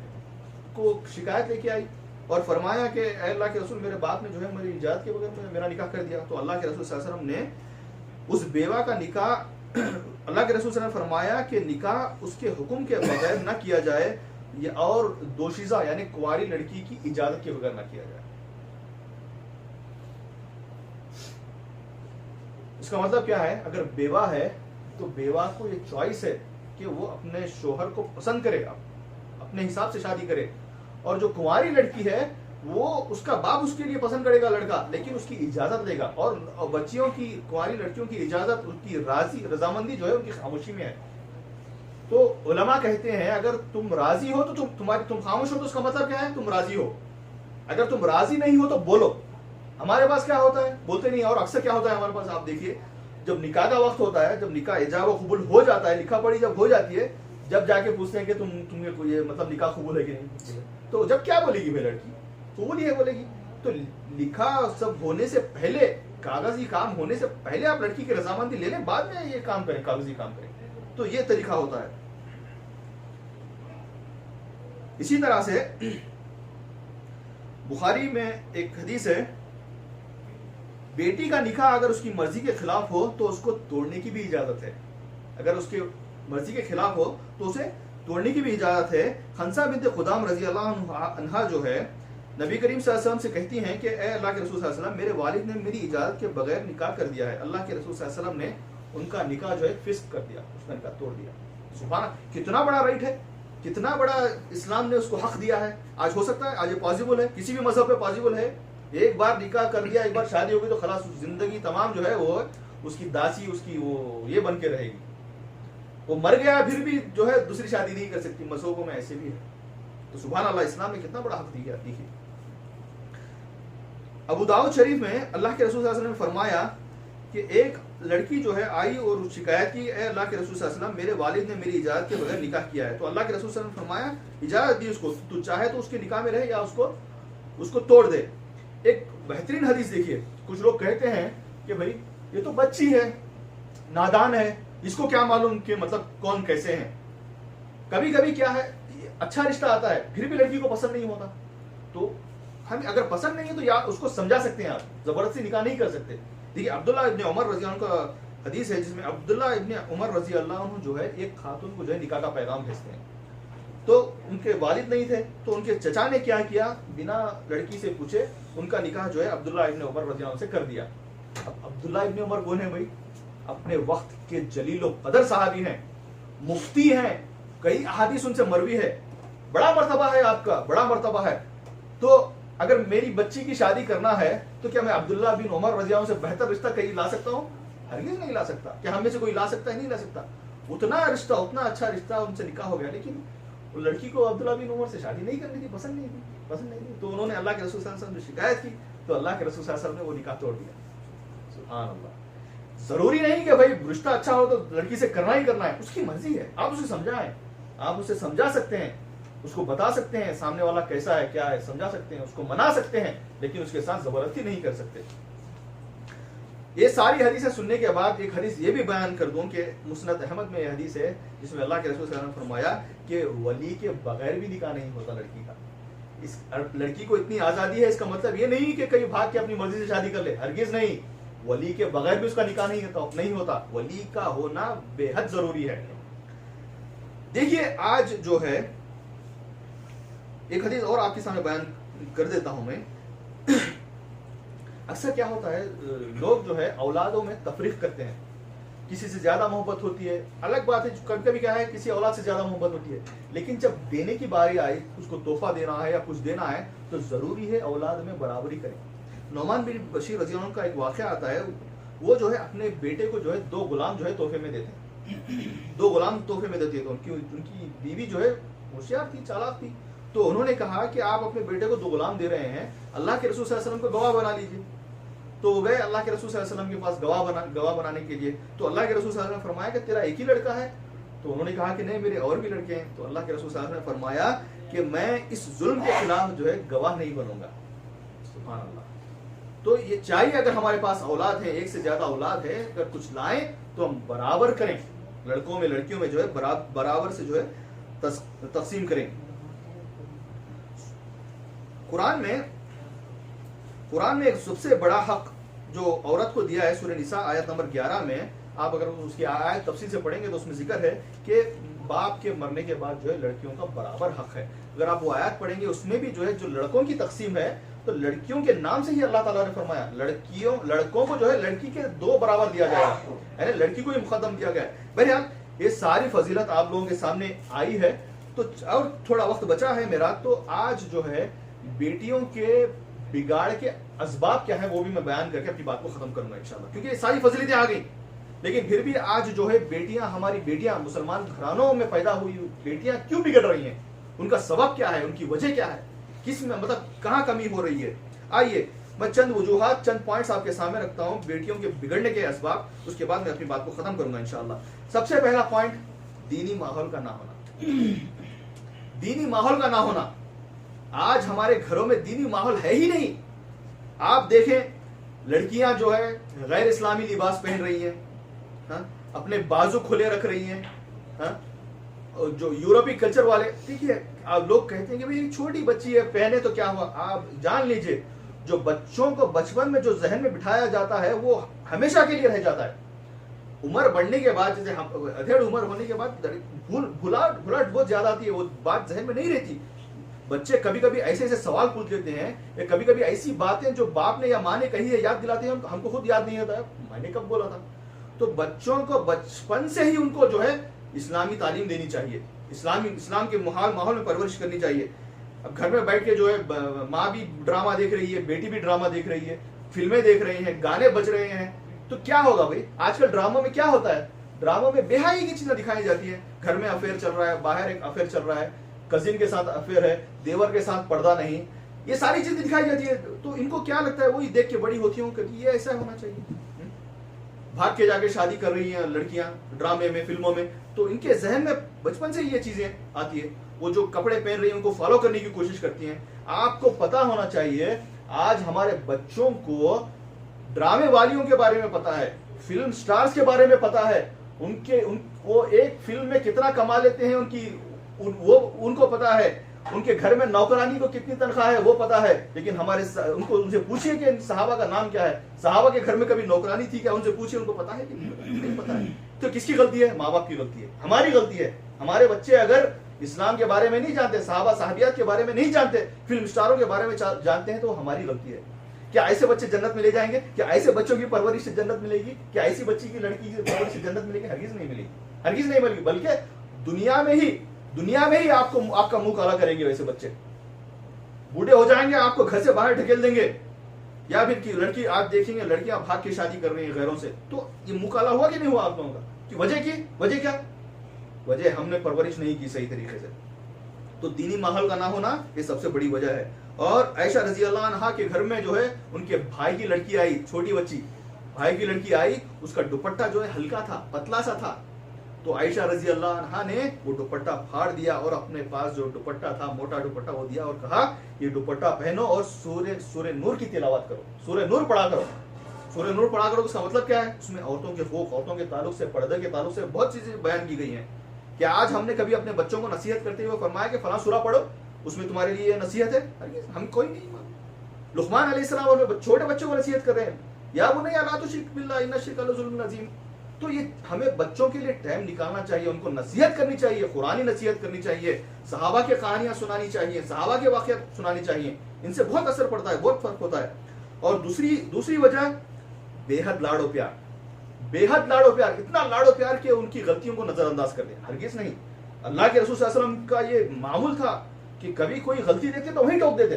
کو شکایت لے کے آئی اور فرمایا کہ اے اللہ کے رسول، میرے باپ نے جو ہے میری اجازت کے بغیر میرا نکاح کر دیا۔ تو اللہ کے رسول صلی اللہ علیہ وسلم نے اس بیوہ کا نکاح، اللہ کے رسول صلی اللہ علیہ وسلم نے فرمایا کہ نکاح اس کے حکم کے بغیر نہ کیا جائے، اور دوشیزہ یعنی کنواری لڑکی کی اجازت کے بغیر نہ کیا جائے۔ اس کا مطلب کیا ہے؟ اگر بیوہ ہے تو بیوہ کو یہ چوائس ہے کہ وہ اپنے شوہر کو پسند کرے، اپنے حساب سے شادی کرے، اور جو کنواری لڑکی ہے وہ اس کا باپ اس کے لیے پسند کرے گا لڑکا، لیکن اس کی اجازت لے گا، اور بچیوں کی، کنواری لڑکیوں کی اجازت، ان کی رضامندی جو ہے ان کی خاموشی میں ہے۔ تو علماء کہتے ہیں اگر تم راضی ہو تو تم خاموش ہو تو اس کا مطلب کیا ہے؟ تم راضی ہو۔ اگر تم راضی نہیں ہو تو بولو۔ ہمارے پاس کیا ہوتا ہے؟ بولتے نہیں، اور اکثر کیا ہوتا ہے ہمارے پاس، آپ دیکھیے جب نکاح کا وقت ہوتا ہے، جب نکاح ایجاب و قبول ہو جاتا ہے، لکھا پڑھی جب ہو جاتی ہے، جب جا کے پوچھتے ہیں کہ تمہیں کوئی مطلب نکاح قبول ہے کہ نہیں، تو جب کیا بولے گی بھائی لڑکی؟ قبول ہی ہے بولے گی۔ تو لکھا سب ہونے سے پہلے، کاغذی کام ہونے سے پہلے آپ لڑکی کی رضامندی لے لیں، بعد میں یہ کام کریں، کاغذی کام کریں۔ تو یہ طریقہ ہوتا ہے۔ اسی طرح سے بخاری میں ایک حدیث ہے، بیٹی کا نکاح اگر اس کی مرضی کے خلاف ہو تو اس کو توڑنے کی بھی اجازت ہے۔ اگر اس کی مرضی کے خلاف ہو تو اسے توڑنے کی بھی اجازت ہے۔ خنسہ بنت خدام رضی اللہ عنہا جو ہے نبی کریم صلی اللہ علیہ وسلم سے کہتی ہیں کہ اے اللہ کے رسول صلی اللہ علیہ وسلم، میرے والد نے میری اجازت کے بغیر نکاح کر دیا ہے۔ اللہ کے رسول صلی اللہ علیہ وسلم نے ان کا نکاح جو ہے فسخ کر دیا، اس کا نکاح توڑ دیا۔ سبحان اللہ، کتنا بڑا رائٹ ہے، کتنا بڑا اسلام نے اس کو حق دیا ہے۔ آج ہو سکتا ہے، آج یہ پاسبل ہے، کسی بھی مذہب پہ پاسبل ہے، ایک بار نکاح کر دیا، ایک بار شادی ہو گئی تو خلاص زندگی تمام جو ہے وہ اس کی داسی، اس کی وہ یہ بن کے رہے گی۔ وہ مر گیا پھر بھی جو ہے دوسری شادی نہیں کر سکتی، مذہبوں میں ایسے بھی ہے۔ تو سبحان اللہ، اسلام نے کتنا بڑا حق دیا۔ دیکھیے ابو داؤد شریف میں اللہ کے رسول صلی اللہ علیہ وسلم نے فرمایا کہ ایک لڑکی جو ہے آئی اور شکایت کی، اے اللہ کے رسول صلی اللہ علیہ وسلم، میرے والد نے میری اجازت کے بغیر نکاح کیا ہے۔ تو اللہ کے رسول صلی اللہ علیہ وسلم نے فرمایا، اجازت دی اس کو، تو چاہے تو اس کے نکاح میں رہے یا اس کو توڑ دے۔ ایک بہترین حدیث دیکھیے، کچھ لوگ کہتے ہیں کہ بھائی یہ تو بچی ہے، نادان ہے، اس کو کیا معلوم کہ مطلب کون کیسے ہیں۔ کبھی کبھی کیا ہے، اچھا رشتہ آتا ہے پھر بھی لڑکی کو پسند نہیں ہوتا، تو ہمیں اگر پسند نہیں ہے تو یا اس کو سمجھا سکتے ہیں، آپ زبردستی نکاح نہیں کر سکتے. دیکھیے عبداللہ ابن عمر رضی اللہ عنہ کا حدیث ہے جس میں عبداللہ ابن عمر رضی اللہ عنہ جو ہے ایک خاتون کو جو ہے نکاح کا پیغام بھیجتے ہیں. تو ان کے والد نہیں تھے تو ان کے چچا نے کیا کیا، بنا لڑکی سے پوچھے ان کا نکاح جو ہے عبداللہ ابن عمر رضی اللہ عنہ سے کر دیا. اب عبداللہ ابن عمر کون ہے بھائی؟ اپنے وقت کے جلیل و قدر صحابی ہیں، مفتی ہیں، کئی احادیث ان سے مروی ہے، بڑا مرتبہ ہے آپ کا، بڑا مرتبہ ہے. تو اگر میری بچی کی شادی کرنا ہے تو کیا میں عبداللہ بن عمر رضی اللہ عنہ سے بہتر رشتہ کہیں لا سکتا ہوں؟ ہرگز نہیں لا سکتا. کیا ہم میں سے کوئی لا سکتا ہے؟ نہیں لا سکتا. اتنا رشتہ، اتنا اچھا رشتہ ان سے نکاح ہو گیا، لیکن لڑکی کو عبداللہ بن عمر سے شادی نہیں کرنی تھی، پسند نہیں تھی. تو انہوں نے اللہ کے رسول صلی اللہ علیہ وسلم نے شکایت کی تو اللہ کے رسول صلی اللہ علیہ وسلم نے وہ نکاح توڑ دیا. سبحان اللہ. ضروری نہیں کہ بھائی رشتہ اچھا ہو تو لڑکی سے کرنا ہی کرنا ہے، اس کی مرضی ہے. آپ اسے سمجھائیں، آپ اسے سمجھا سکتے ہیں، اس کو بتا سکتے ہیں سامنے والا کیسا ہے کیا ہے، سمجھا سکتے ہیں، اس کو منا سکتے ہیں، لیکن اس کے ساتھ زبردستی نہیں کر سکتے. یہ ساری حدیثیں سننے کے بعد ایک حدیث یہ بھی بیان کر دوں کہ مسند احمد میں یہ حدیث ہے جس میں اللہ کے رسول صلی اللہ علیہ وسلم نے فرمایا کہ ولی کے بغیر بھی نکاح نہیں ہوتا لڑکی کا. اس لڑکی کو اتنی آزادی ہے، اس کا مطلب یہ نہیں کہ کہیں بھاگ کے اپنی مرضی سے شادی کر لے، ہرگز نہیں. ولی کے بغیر بھی اس کا نکاح نہیں ہوتا. ولی کا ہونا بے حد ضروری ہے. دیکھیے آج جو ہے ایک حدیث اور آپ کے سامنے بیان کر دیتا ہوں میں. اکثر کیا ہوتا ہے، لوگ جو ہے اولادوں میں تفریق کرتے ہیں، کسی سے زیادہ محبت ہوتی ہے، الگ بات ہے کبھی کبھی کیا ہے کسی اولاد سے زیادہ محبت ہوتی ہے، لیکن جب دینے کی باری آئی، اس کو تحفہ دینا ہے یا کچھ دینا ہے تو ضروری ہے اولاد میں برابری کریں. نعمان بن بشیر رضی اللہ عنہ کا ایک واقعہ آتا ہے، وہ جو ہے اپنے بیٹے کو جو ہے 2 غلام جو ہے تحفے میں دیتے ہیں. 2 غلام تحفے میں دیتے ہیں. ان کی بیوی جو ہے ہوشیار تھی، چالاک تھی. تو انہوں نے کہا کہ آپ اپنے بیٹے کو 2 غلام دے رہے ہیں، اللہ کے رسول صلی اللہ علیہ وسلم کو گواہ بنا لیجیے. تو وہ گئے اللہ کے رسول صلی اللہ علیہ وسلم کے پاس گواہ بنانے کے لیے. تو اللہ کے رسول صلی اللہ علیہ وسلم نے فرمایا کہ تیرا ایک ہی لڑکا ہے؟ تو انہوں نے کہا کہ نہیں، میرے اور بھی لڑکے ہیں. تو اللہ کے رسول صلی اللہ علیہ وسلم نے فرمایا کہ میں اس ظلم کے خلاف جو ہے گواہ نہیں بنوں گا. سبحان اللہ. تو یہ چاہیے اگر ہمارے پاس اولاد ہے، ایک سے زیادہ اولاد ہے، اگر کچھ لائیں تو ہم برابر کریں، لڑکوں میں لڑکیوں میں جو ہے برابر سے جو ہے تقسیم کریں. قرآن میں ایک سب سے بڑا حق جو عورت کو دیا ہے سورہ نساء آیت نمبر 11 میں، آپ اگر اس کی آیت تفصیل سے پڑھیں گے تو اس میں ذکر ہے کہ باپ کے مرنے کے بعد جو ہے لڑکیوں کا برابر حق ہے. اگر آپ وہ آیت پڑھیں گے اس میں بھی جو ہے جو لڑکوں کی تقسیم ہے تو لڑکیوں کے نام سے ہی اللہ تعالیٰ نے فرمایا لڑکوں کو جو ہے لڑکی کے 2 برابر دیا جائے گا، یعنی لڑکی کو ہی مقدم دیا گیا ہے. بہرحال یہ ساری فضیلت آپ لوگوں کے سامنے آئی ہے. تو اور تھوڑا وقت بچا ہے میرا، تو آج جو ہے بیٹیوں کے بگاڑ کے اسباب کیا ہیں وہ بھی میں بیان کر کے اپنی بات کو ختم کروں گا انشاءاللہ، کیونکہ یہ ساری فضیلتیں آ گئی. لیکن پھر بھی آج جو ہے بیٹیاں، ہماری بیٹیاں مسلمان گھرانوں میں پیدا ہوئی بیٹیاں کیوں بگڑ رہی ہیں، ان کا سبب کیا ہے، ان کی وجہ کیا ہے، کس میں مطلب کہاں کمی ہو رہی ہے. آئیے میں چند وجوہات، چند پوائنٹس آپ کے سامنے رکھتا ہوں بیٹیوں کے بگڑنے کے اسباب، اس کے بعد میں اپنی بات کو ختم کروں گا انشاءاللہ. سب سے پہلا پوائنٹ، دینی ماحول کا نہ ہونا. دینی ماحول کا نہ ہونا. آج ہمارے گھروں میں دینی ماحول ہے ہی نہیں. آپ دیکھیں لڑکیاں جو ہے غیر اسلامی لباس پہن رہی ہیں، اپنے بازو کھلے رکھ رہی ہیں. جو یورپی کلچر والے، دیکھیے آپ لوگ کہتے ہیں کہ بھئی چھوٹی بچی ہے پہنے تو کیا ہوا. آپ جان لیجئے جو بچوں کو بچپن میں جو ذہن میں بٹھایا جاتا ہے وہ ہمیشہ کے لیے رہ جاتا ہے. عمر بڑھنے کے بعد، جیسے ادھیڑ عمر ہونے کے بعد بھلاٹ بہت زیادہ آتی ہے، وہ بات ذہن میں نہیں رہتی. بچے کبھی کبھی ایسے سوال پوچھ لیتے ہیں، یا کبھی کبھی ایسی باتیں جو باپ نے یا ماں نے کہی ہے یاد دلاتے ہیں، ہم کو خود یاد نہیں ہوتا ہے میں نے کب بولا تھا. تو بچوں کو بچپن سے ہی ان کو جو ہے اسلامی تعلیم دینی چاہیے، اسلام کے ماحول میں پرورش کرنی چاہیے. اب گھر میں بیٹھ کے جو ہے ماں بھی ڈرامہ دیکھ رہی ہے، بیٹی بھی ڈرامہ دیکھ رہی ہے، فلمیں دیکھ رہے ہیں، گانے بج رہے ہیں، تو کیا ہوگا بھائی. آج کل ڈراموں میں کیا ہوتا ہے، ڈراموں میں بے حیائی کی چیزیں دکھائی جاتی ہیں. گھر میں افیئر چل رہا ہے، باہر ایک افیئر چل رہا ہے، کزن کے ساتھ افیئر ہے، دیور کے ساتھ پردہ نہیں، یہ ساری چیزیں دکھائی جاتی ہے. تو ان کو کیا لگتا ہے، وہی دیکھ کے بڑی ہوتی ہوں کہ یہ ایسا ہونا چاہیے. بھاگ کے جا کے شادی کر رہی ہیں لڑکیاں ڈرامے میں، فلموں میں، تو ان کے ذہن میں بچپن سے یہ چیزیں آتی ہے. وہ جو کپڑے پہن رہی ہیں ان کو فالو کرنے کی کوشش کرتی ہیں. آپ کو پتا ہونا چاہیے آج ہمارے بچوں کو ڈرامے والیوں کے بارے میں پتا ہے، فلم سٹارز کے بارے میں پتا ہے، وہ ایک فلم میں کتنا کما لیتے ہیں ان کو پتا ہے. ان کے گھر میں نوکرانی کو کتنی تنخواہ ہے وہ پتا ہے، لیکن ان سے پوچھیے کہ صحابہ کا نام کیا ہے، صحابہ کے گھر میں کبھی نوکرانی تھی کیا، ان سے پوچھیے، ان کو پتا ہے کہ نہیں پتا ہے۔ تو کس کی غلطی ہے؟ ماں باپ کی غلطی ہے، ہماری غلطی ہے۔ ہمارے بچے اگر اسلام کے بارے میں نہیں جانتے، صحابہ صحابیات کے بارے میں نہیں جانتے، فلم سٹاروں کے بارے میں جانتے ہیں، تو وہ ہماری غلطی ہے۔ کیا ایسے بچے جنت میں لے جائیں گے؟ کیا ایسے بچوں کی پرورش سے جنت ملے گی؟ کیا ایسی بچی کی لڑکی کی پرورش سے جنت ملے گی؟ ہرگز نہیں ملے گی، ہرگز نہیں ملے گی، بلکہ دنیا میں ہی آپ کا منہ کالا کریں گے ویسے بچے۔ بوڑھے ہو جائیں گے، آپ کو گھر سے باہر ڈھکیل دیں گے، یا پھر لڑکی آپ دیکھیں گے لڑکیاں بھاگ کے شادی کر رہی ہیں غیروں سے، تو یہ منہ کالا ہوا کہ نہیں ہوا آپ لوگوں کا؟ کہ وجہ کیا؟ وجہ ہم نے پرورش نہیں کی صحیح طریقے سے۔ تو دینی ماحول کا نہ ہونا یہ سب سے بڑی وجہ ہے۔ اور عائشہ رضی اللہ عنہا کے گھر میں جو ہے ان کے بھائی کی لڑکی آئی، چھوٹی بچی بھائی کی لڑکی آئی، اس کا دوپٹہ جو ہے ہلکا تھا، پتلا سا تھا، تو عائشہ رضی اللہ عنہا نے وہ دوپٹہ پھاڑ دیا اور اپنے پاس جو دوپٹہ تھا موٹا دوپٹہ وہ دیا اور کہا یہ دوپٹہ پہنو اور سورہ نور کی تلاوت کرو، سورہ نور پڑھا کرو۔ سورہ نور پڑھا کرو اس کا مطلب کیا ہے؟ اس میں عورتوں کے حقوق، عورتوں کے تعلق سے، پردے کے تعلق سے بہت چیزیں بیان کی گئی ہیں۔ کیا آج ہم نے کبھی اپنے بچوں کو نصیحت کرتے ہوئے فرمایا کہ فلاں سورہ پڑھو، اس میں تمہارے لیے نصیحت ہے؟ ہم کوئی نہیں۔ لقمان علیہ السلام اور چھوٹے بچوں کو نصیحت کر رہے ہیں، یا بنی لا تشرک باللہ ان الشرک لظلم عظیم۔ تو یہ ہمیں بچوں کے لیے ٹائم نکالنا چاہیے، ان کو نصیحت کرنی چاہیے، قرآنی نصیحت کرنی چاہیے، صحابہ کی کہانیاں سنانی چاہیے، صحابہ کے واقعات سنانی چاہیے، ان سے بہت اثر پڑتا ہے، بہت فرق ہوتا ہے۔ اور دوسری وجہ بے حد لاڑ و پیار، بے حد لاڑ و پیار، اتنا لاڑ و پیار کہ ان کی غلطیوں کو نظر انداز کر دیں، ہرگز نہیں۔ اللہ کے رسول صلی اللہ علیہ وسلم کا یہ معمول تھا کہ کبھی کوئی غلطی دیکھتے تو وہیں ٹوک دیتے،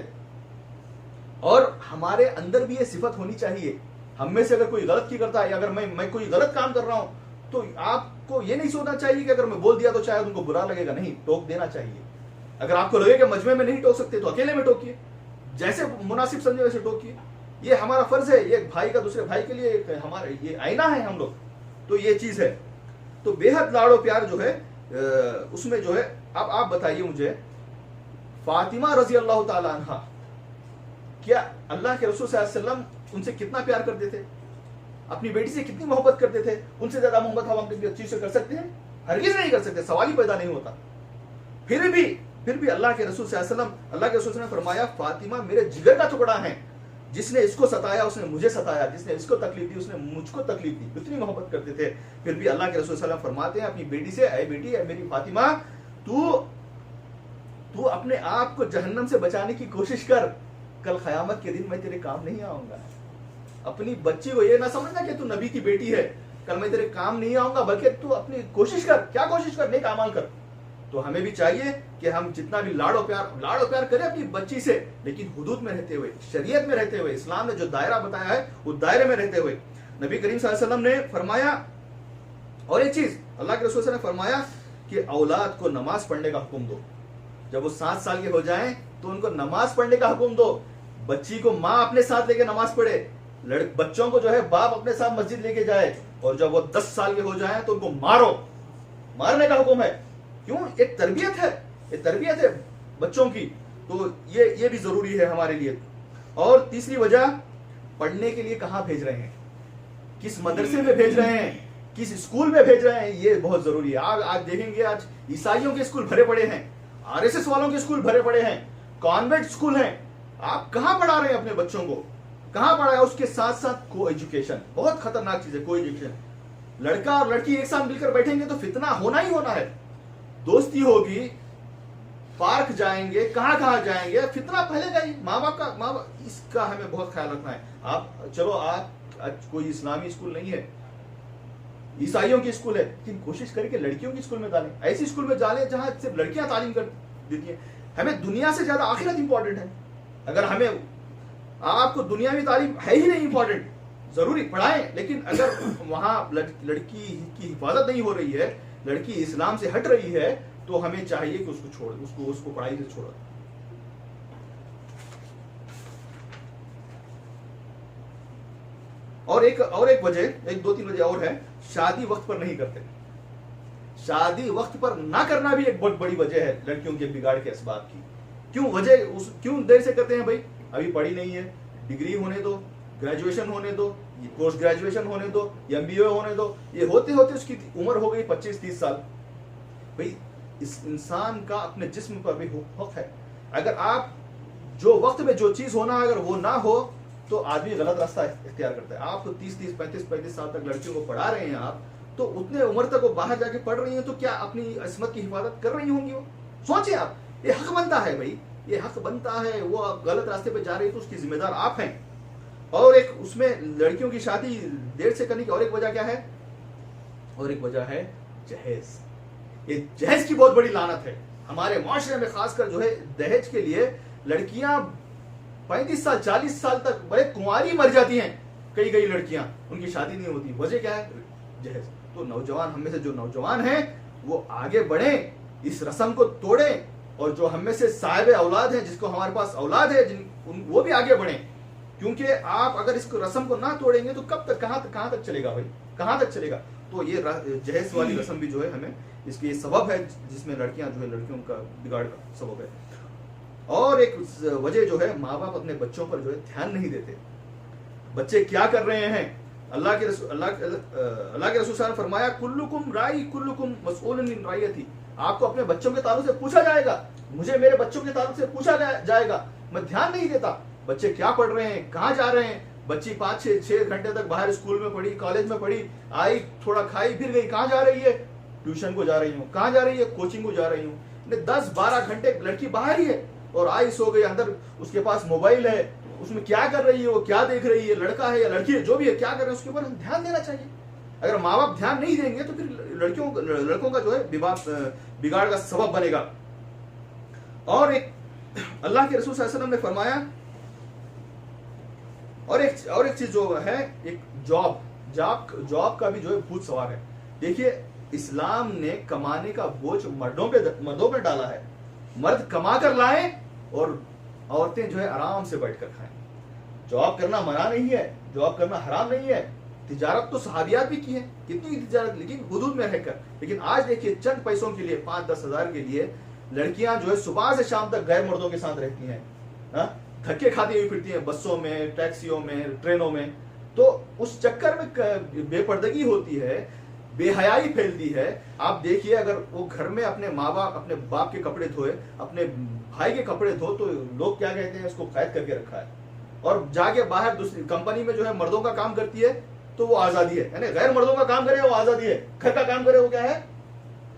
اور ہمارے اندر بھی یہ صفت ہونی چاہیے۔ ہم میں سے اگر کوئی غلط کی کرتا ہے، یا اگر میں کوئی غلط کام کر رہا ہوں، تو آپ کو یہ نہیں سوچنا چاہیے کہ اگر میں بول دیا تو شاید ان کو برا لگے گا، نہیں، ٹوک دینا چاہیے۔ اگر آپ کو لگے کہ مجمع میں نہیں ٹوک سکتے تو اکیلے میں ٹوکیے، جیسے مناسب سمجھے ویسے ٹوکیے۔ یہ ہمارا فرض ہے، یہ ایک بھائی کا دوسرے بھائی کے لیے ہمارا یہ آئینہ ہے ہم لوگ، تو یہ چیز ہے۔ تو بے حد لاڑ و پیار جو ہے اس میں جو ہے، اب آپ بتائیے مجھے، فاطمہ رضی اللہ تعالی عنہ، کیا اللہ کے رسول صلی اللہ علیہ وسلم ان سے کتنا پیار کرتے تھے؟ اپنی بیٹی سے کتنی محبت کرتے تھے؟ ان سے زیادہ محبت ہم اپنی چیز سے کر سکتے ہیں؟ ہرگز نہیں کر سکتے، سوال ہی پیدا نہیں ہوتا۔ پھر بھی اللہ کے رسول صلی اللہ علیہ وسلم، اللہ کے رسول نے فرمایا فاطمہ میرے جگر کا ٹکڑا ہے، جس نے اس کو ستایا اس نے مجھے ستایا، جس نے اس کو تکلیف دی اس نے مجھ کو تکلیف دی، اتنی محبت کرتے تھے۔ پھر بھی اللہ کے رسول صلی اللہ علیہ وسلم فرماتے ہیں اپنی بیٹی سے، اے بیٹی، اے میری فاطمہ، تو اپنے آپ کو جہنم سے بچانے کی کوشش کر، کل قیامت کے دن میں تیرے کام نہیں آؤں گا۔ اپنی بچی کو یہ نہ سمجھنا کہ تو نبی کی بیٹی ہے، کل میں تیرے کام نہیں آؤں گا، بلکہ تو اپنی کوشش کر، کیا کوشش کر؟ نیک اعمال کر۔ تو ہمیں بھی چاہیے کہ ہم جتنا بھی لاڑ و پیار کریں اپنی بچی سے، لیکن حدود میں رہتے ہوئے، شریعت میں رہتے ہوئے، اسلام نے جو دائرہ بتایا ہے وہ دائرے میں رہتے ہوئے۔ نبی کریم صلی اللہ علیہ وسلم نے فرمایا، اور ایک چیز اللہ کے رسول نے فرمایا کہ اولاد کو نماز پڑھنے کا حکم دو، جب وہ 7 سال کے ہو جائیں تو ان کو نماز پڑھنے کا حکم دو۔ بچی کو ماں اپنے ساتھ لے کے نماز پڑھے، بچوں کو جو ہے باپ اپنے ساتھ مسجد لے کے جائے، اور جب وہ 10 سال کے ہو جائیں تو ان کو مارو، مارنے کا حکم ہے۔ کیوں؟ ایک تربیت ہے، ایک تربیت ہے بچوں کی، تو یہ بھی ضروری ہے ہمارے لیے۔ اور تیسری وجہ، پڑھنے کے لیے کہاں بھیج رہے ہیں، کس مدرسے میں بھیج رہے ہیں، کس اسکول میں بھیج رہے ہیں، یہ بہت ضروری ہے۔ آج دیکھیں گے، آج عیسائیوں کے اسکول بھرے پڑے ہیں، RSS والوں کے اسکول بھرے پڑے ہیں، کانوینٹ اسکول ہیں۔ آپ کہاں پڑھا رہے ہیں اپنے بچوں کو؟ کہاں پڑھا ہے؟ اس کے ساتھ ساتھ کو ایجوکیشن، بہت خطرناک چیز ہے کو ایجوکیشن۔ لڑکا اور لڑکی ایک ساتھ مل کر بیٹھیں گے تو فتنہ ہونا ہی ہونا ہے، دوستی ہوگی، پارک جائیں گے، کہاں جائیں گے، فتنہ پھیلے گا ہی۔ ماں باپ اس کا ہمیں بہت خیال رکھنا ہے۔ آپ کوئی اسلامی اسکول نہیں ہے، عیسائیوں کی اسکول ہے، لیکن کوشش کریں کہ لڑکیوں کی اسکول میں ڈالیں، ایسی اسکول میں ڈالیں جہاں صرف لڑکیاں تعلیم کر دیتی ہیں۔ ہمیں دنیا سے زیادہ آخرت امپورٹنٹ ہے۔ اگر ہمیں آپ کو دنیاوی تعلیم ہے ہی نہیں امپورٹنٹ، ضروری پڑھائیں، لیکن اگر وہاں لڑکی کی حفاظت نہیں ہو رہی ہے، لڑکی اسلام سے ہٹ رہی ہے، تو ہمیں چاہیے کہ اس کو پڑھائی سے چھوڑا۔ اور ایک وجہ، 2-3 وجہ اور ہے، شادی وقت پر نہیں کرتے۔ شادی وقت پر نہ کرنا بھی ایک بہت بڑی وجہ ہے لڑکیوں کے بگاڑ کے اسباب کی۔ کیوں دیر سے کرتے ہیں؟ بھائی ابھی پڑھی نہیں ہے، ڈگری ہونے دو، گریجویشن ہونے دو، پوسٹ گریجویشن ہونے دو، MBA ہونے دو، یہ ہوتے ہوتے اس کی عمر ہو گئی 25-30 سال۔ بھائی اس انسان کا اپنے جسم پر بھی حق ہے، اگر آپ جو وقت میں جو چیز ہونا اگر وہ نہ ہو تو آدمی غلط راستہ اختیار کرتا ہے. آپ تو 30 35 سال تک لڑکیوں کو پڑھا رہے ہیں آپ, تو اتنے عمر تک وہ باہر جا کے پڑھ رہی ہیں, تو کیا اپنی عصمت کی حفاظت کر رہی ہوں گی؟ وہ سوچیں آپ, یہ حق بنتا ہے بھائی, یہ حق بنتا ہے. وہ غلط راستے پہ جا رہی ہے تو اس کی ذمہ دار آپ ہیں. اور ایک اس میں لڑکیوں کی شادی دیر سے کرنے کی اور ایک وجہ کیا ہے؟ اور ایک وجہ ہے جہیز. یہ جہیز کی بہت بڑی لعنت ہے ہمارے معاشرے میں, خاص کر جو ہے دہیج کے لیے لڑکیاں 35 سال 40 سال تک بڑے کنواری مر جاتی ہیں. کئی لڑکیاں ان کی شادی نہیں ہوتی, وجہ کیا ہے؟ جہیز. تو نوجوان, ہم میں سے جو نوجوان ہیں وہ آگے بڑھیں, اس رسم کو توڑیں, اور جو ہم میں سے صاحب اولاد ہیں, جس کو ہمارے پاس اولاد ہے, وہ بھی آگے بڑھیں. کیونکہ آپ اگر اس کو رسم کو نہ توڑیں گے تو کب تک, کہاں تک چلے گا بھائی, کہاں تک چلے گا؟ تو یہ جہیز والی رسم بھی جو ہے ہمیں اس کی سبب ہے جس میں لڑکیاں جو ہے لڑکیوں کا بگاڑ کا سبب ہے. اور ایک وجہ جو ہے ماں باپ اپنے بچوں پر جو ہے دھیان نہیں دیتے. بچے کیا کر رہے ہیں؟ اللہ کے رسول صلی اللہ علیہ وسلم نے فرمایا کلکم رائی کلکم مسئول عن رعیتی. آپ کو اپنے بچوں کے تعلق سے پوچھا جائے گا, مجھے میرے بچوں کے تعلق سے پوچھا جائے گا. میں دھیان نہیں دیتا بچے کیا پڑھ رہے ہیں, کہاں جا رہے ہیں. بچی 5-6 گھنٹے تک باہر اسکول میں پڑھی, کالج میں پڑھی, آئی تھوڑا کھائی پھر گئی, کہاں جا رہی ہے؟ ٹیوشن کو جا رہی ہوں. کہاں جا رہی ہے؟ کوچنگ کو جا رہی ہوں. 10-12 گھنٹے لڑکی باہر ہی ہے, اور آئی سو گئی, اندر اس کے پاس موبائل ہے, اس میں کیا کر رہی ہے, وہ کیا دیکھ رہی ہے, لڑکا ہے یا لڑکی ہے, جو بھی ہے کیا کر رہے ہیں, اس کے اوپر ہم دھیان دینا چاہیے. اگر ماں باپ دھیان نہیں دیں گے تو پھر لڑکوں کا جو ہے بگاڑ کا سبب بنے گا. اور ایک اللہ کے رسول صلی اللہ علیہ وسلم نے فرمایا, اور ایک چیز جو ہے, ایک جاب کا بھی جو ہے بھوت سوار ہے. دیکھیے اسلام نے کمانے کا بوجھ مردوں پہ ڈالا ہے. مرد کما کر لائیں اور عورتیں جو ہے آرام سے بیٹھ کر کھائیں. جاب کرنا منع نہیں ہے, جاب کرنا حرام نہیں ہے. تجارت تو صحابیات بھی کی ہے, کتنی تجارت, لیکن حدود میں رہ کر. لیکن آج دیکھیے چند پیسوں کے لیے 5-10 ہزار کے لیے لڑکیاں جو ہے صبح سے شام تک غیر مردوں کے ساتھ رہتی ہیں, دھکے کھاتی ہوئی پھرتی ہیں بسوں میں, ٹیکسیوں میں, ٹرینوں میں. تو اس چکر میں بے پردگی ہوتی ہے, بے حیائی پھیلتی ہے. آپ دیکھیے اگر وہ گھر میں اپنے ماں باپ اپنے باپ کے کپڑے دھوئے, اپنے بھائی کے کپڑے دھو, تو لوگ کیا کہتے ہیں, اس کو قید کر کے رکھا ہے. اور جا کے باہر دوسری کمپنی میں جو ہے مردوں کا کام کرتی ہے تو وہ آزادی ہے, یعنی غیر مردوں کا کام کرے وہ آزادی ہے, گھر کا کام کرے وہ کیا ہے,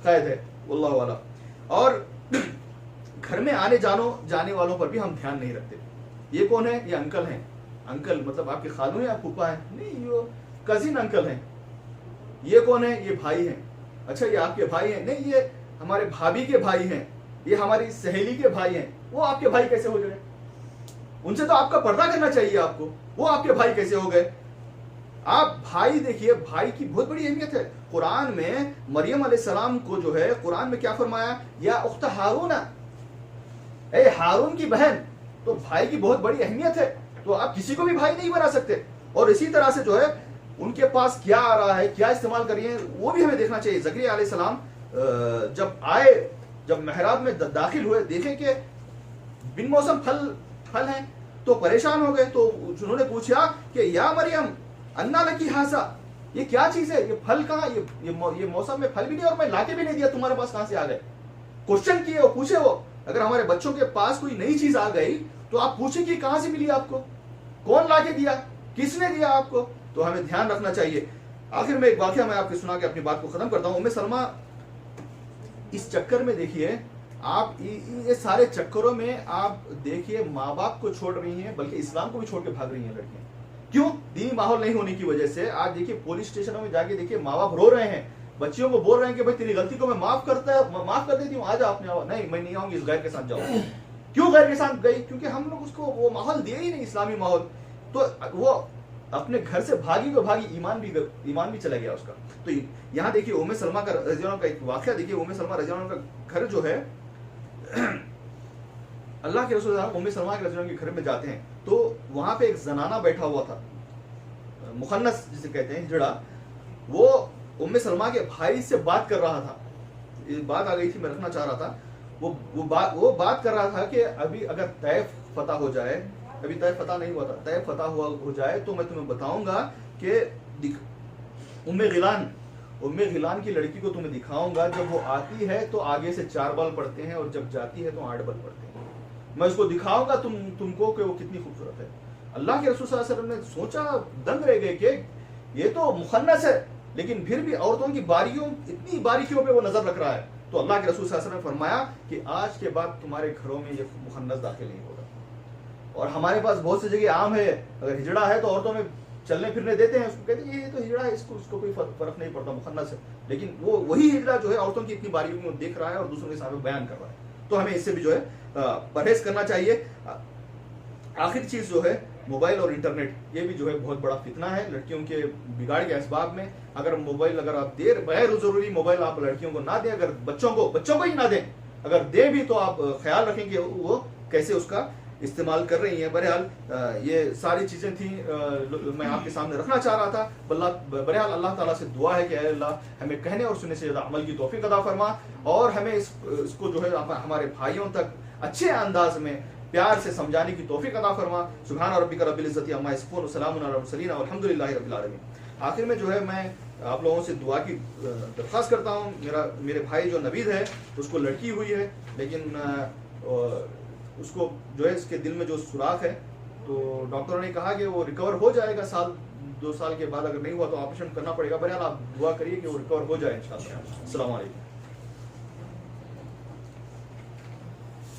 قید ہے. واللہ والا. اور گھر میں آنے جانے والوں پر بھی ہم دھیان نہیں رکھتے. یہ کون ہے؟ یہ انکل ہیں. انکل مطلب آپ کے خالو ہیں یا پھوپھا ہیں؟ نہیں, یہ کزن انکل ہیں. یہ کون ہے؟ یہ بھائی ہیں. اچھا یہ آپ کے بھائی ہیں؟ نہیں, یہ ہمارے بھابھی کے بھائی ہیں, یہ ہماری سہیلی کے بھائی ہیں. وہ آپ کے بھائی کیسے ہو گئے؟ ان سے تو آپ کا پردہ کرنا چاہیے آپ کو, وہ آپ کے بھائی کیسے ہو گئے؟ آپ بھائی دیکھیے, بھائی کی بہت بڑی اہمیت ہے. قرآن میں مریم علیہ السلام کو جو ہے قرآن میں کیا فرمایا, یا اخت ہارون, اے ہارون کی بہن. تو بھائی کی بہت بڑی اہمیت ہے, تو آپ کسی کو بھی بھائی نہیں بنا سکتے. اور اسی طرح سے جو ہے ان کے پاس کیا آ رہا ہے, کیا استعمال کر رہی ہیں, وہ بھی ہمیں دیکھنا چاہیے. زکریا علیہ السلام جب محراب میں داخل ہوئے, دیکھیں کہ بن موسم پھل ہیں, تو پریشان ہو گئے. تو انہوں نے پوچھا کہ یا مریم انا لکی ہاسا, یہ کیا چیز ہے, یہ پھل کہاں, یہ موسم میں پھل بھی نہیں اور میں لا کے بھی نہیں دیا, تمہارے پاس کہاں سے آ گئے؟ کوشچن کیے, وہ پوچھے. وہ اگر ہمارے بچوں کے پاس کوئی نئی چیز آ گئی تو آپ پوچھیں کہ کہاں سے ملی آپ کو, کون لا کے دیا, کس نے دیا آپ کو. تو ہمیں دھیان رکھنا چاہیے. آخر میں ایک واقعہ میں آپ کو سنا کے اپنی بات کو ختم کرتا ہوں. ام سلمہ اس چکر میں دیکھیے, آپ یہ سارے چکروں میں آپ دیکھیے ماں باپ کو چھوڑ رہی ہیں, بلکہ اسلام کو بھی چھوڑ کے بھاگ رہی ہیں لڑکیاں. کیوں؟ دینی ماحول نہیں ہونے کی وجہ سے. آج دیکھیے پولیس اسٹیشنوں میں جا کے دیکھیے ماں باپ رو رہے ہیں, بچیوں کو بول رہے ہیں کہ بھائی تیری غلطی کو میں معاف کر دیتی ہوں, آج آپ نے, نہیں میں نہیں آؤں گی, اس غیر کے ساتھ جاؤ. کیوں غیر کے ساتھ گئی؟ کیونکہ ہم لوگ اس کو وہ ماحول دیا ہی نہیں, اسلامی ماحول. تو وہ اپنے گھر سے بھاگی تو بھاگی, ایمان بھی چلا گیا اس کا. تو یہاں دیکھیے ام سلمہ کا رضی اللہ عنہ کا ایک واقعہ دیکھیے. ام سلمہ رضی اللہ عنہ کا گھر جو ہے, اللہ کے رسول ام سلمہ کے رضی اللہ عنہ کے گھر میں جاتے ہیں تو وہاں پہ ایک زنانہ بیٹھا ہوا تھا, مخنث جسے کہتے ہیں, ہجڑا. وہ ام سلمہ کے بھائی سے بات کر رہا تھا. یہ بات آ گئی تھی, میں رکھنا چاہ رہا تھا. وہ بات کر رہا تھا کہ ابھی اگر طیف فتح ہو جائے, ابھی طیف فتح نہیں ہوا تھا, طیف فتح ہو جائے تو میں تمہیں بتاؤں گا کہ ام غیلان کی لڑکی کو تمہیں دکھاؤں گا. جب وہ آتی ہے تو آگے سے 4 بال پڑتے ہیں, اور جب جاتی ہے تو 8 بال پڑتے ہیں. میں اس کو دکھاؤں گا تم کو کہ وہ کتنی خوبصورت ہے. اللہ کے رسول صلی اللہ علیہ وسلم نے سوچا, دنگ رہ گئے کہ یہ تو مخنث ہے لیکن پھر بھی عورتوں کی اتنی باریکیوں پہ وہ نظر رکھ رہا ہے. تو اللہ کے رسول صلی اللہ علیہ وسلم نے فرمایا کہ آج کے بعد تمہارے گھروں میں یہ مخنث داخل نہیں ہوگا. اور ہمارے پاس بہت سی جگہ عام ہے, اگر ہجڑا ہے تو عورتوں میں چلنے پھرنے دیتے ہیں, اس کو کہتے ہیں یہ تو ہجڑا ہے, اس کو کوئی فرق نہیں پڑتا, مخنث ہے. لیکن وہی ہجڑا جو ہے عورتوں کی اتنی باریکیوں میں دیکھ رہا ہے اور دوسروں کے سامنے بیان کر رہا ہے. تو ہمیں اس سے بھی جو ہے پرہیز کرنا چاہیے. آخر چیز جو ہے موبائل اور انٹرنیٹ, یہ بھی جو ہے بہت بڑا فتنہ ہے لڑکیوں کے بگاڑ کے اسباب میں. اگر آپ غیر ضروری موبائل آپ لڑکیوں کو نہ دیں, اگر بچوں کو ہی نہ دیں, اگر دیں بھی تو آپ خیال رکھیں کہ وہ کیسے اس کا استعمال کر رہی ہیں. بہرحال یہ ساری چیزیں تھیں میں آپ کے سامنے رکھنا چاہ رہا تھا. بہرحال اللہ تعالیٰ سے دعا ہے کہ اے اللہ ہمیں کہنے اور سننے سے زیادہ عمل کی توفیق عطا فرما, اور ہمیں اس کو جو ہے ہمارے بھائیوں تک اچھے انداز میں پیار سے سمجھانے کی توفیق عطا فرما. سبحان ربک رب العزت عما یصفون وسلام علی المرسلین والحمد للہ رب العالمین. آخر میں جو ہے میں آپ لوگوں سے دعا کی درخواست کرتا ہوں. میرے بھائی جو نوید ہے اس کو لڑکی ہوئی ہے, لیکن اس کو جو ہے اس کے دل میں جو سوراخ ہے, تو ڈاکٹروں نے کہا کہ وہ ریکور ہو جائے گا 1-2 سال کے بعد, اگر نہیں ہوا تو آپریشن کرنا پڑے گا. بہرحال آپ دعا کریے کہ وہ ریکور ہو جائے انشاءاللہ. السلام علیکم.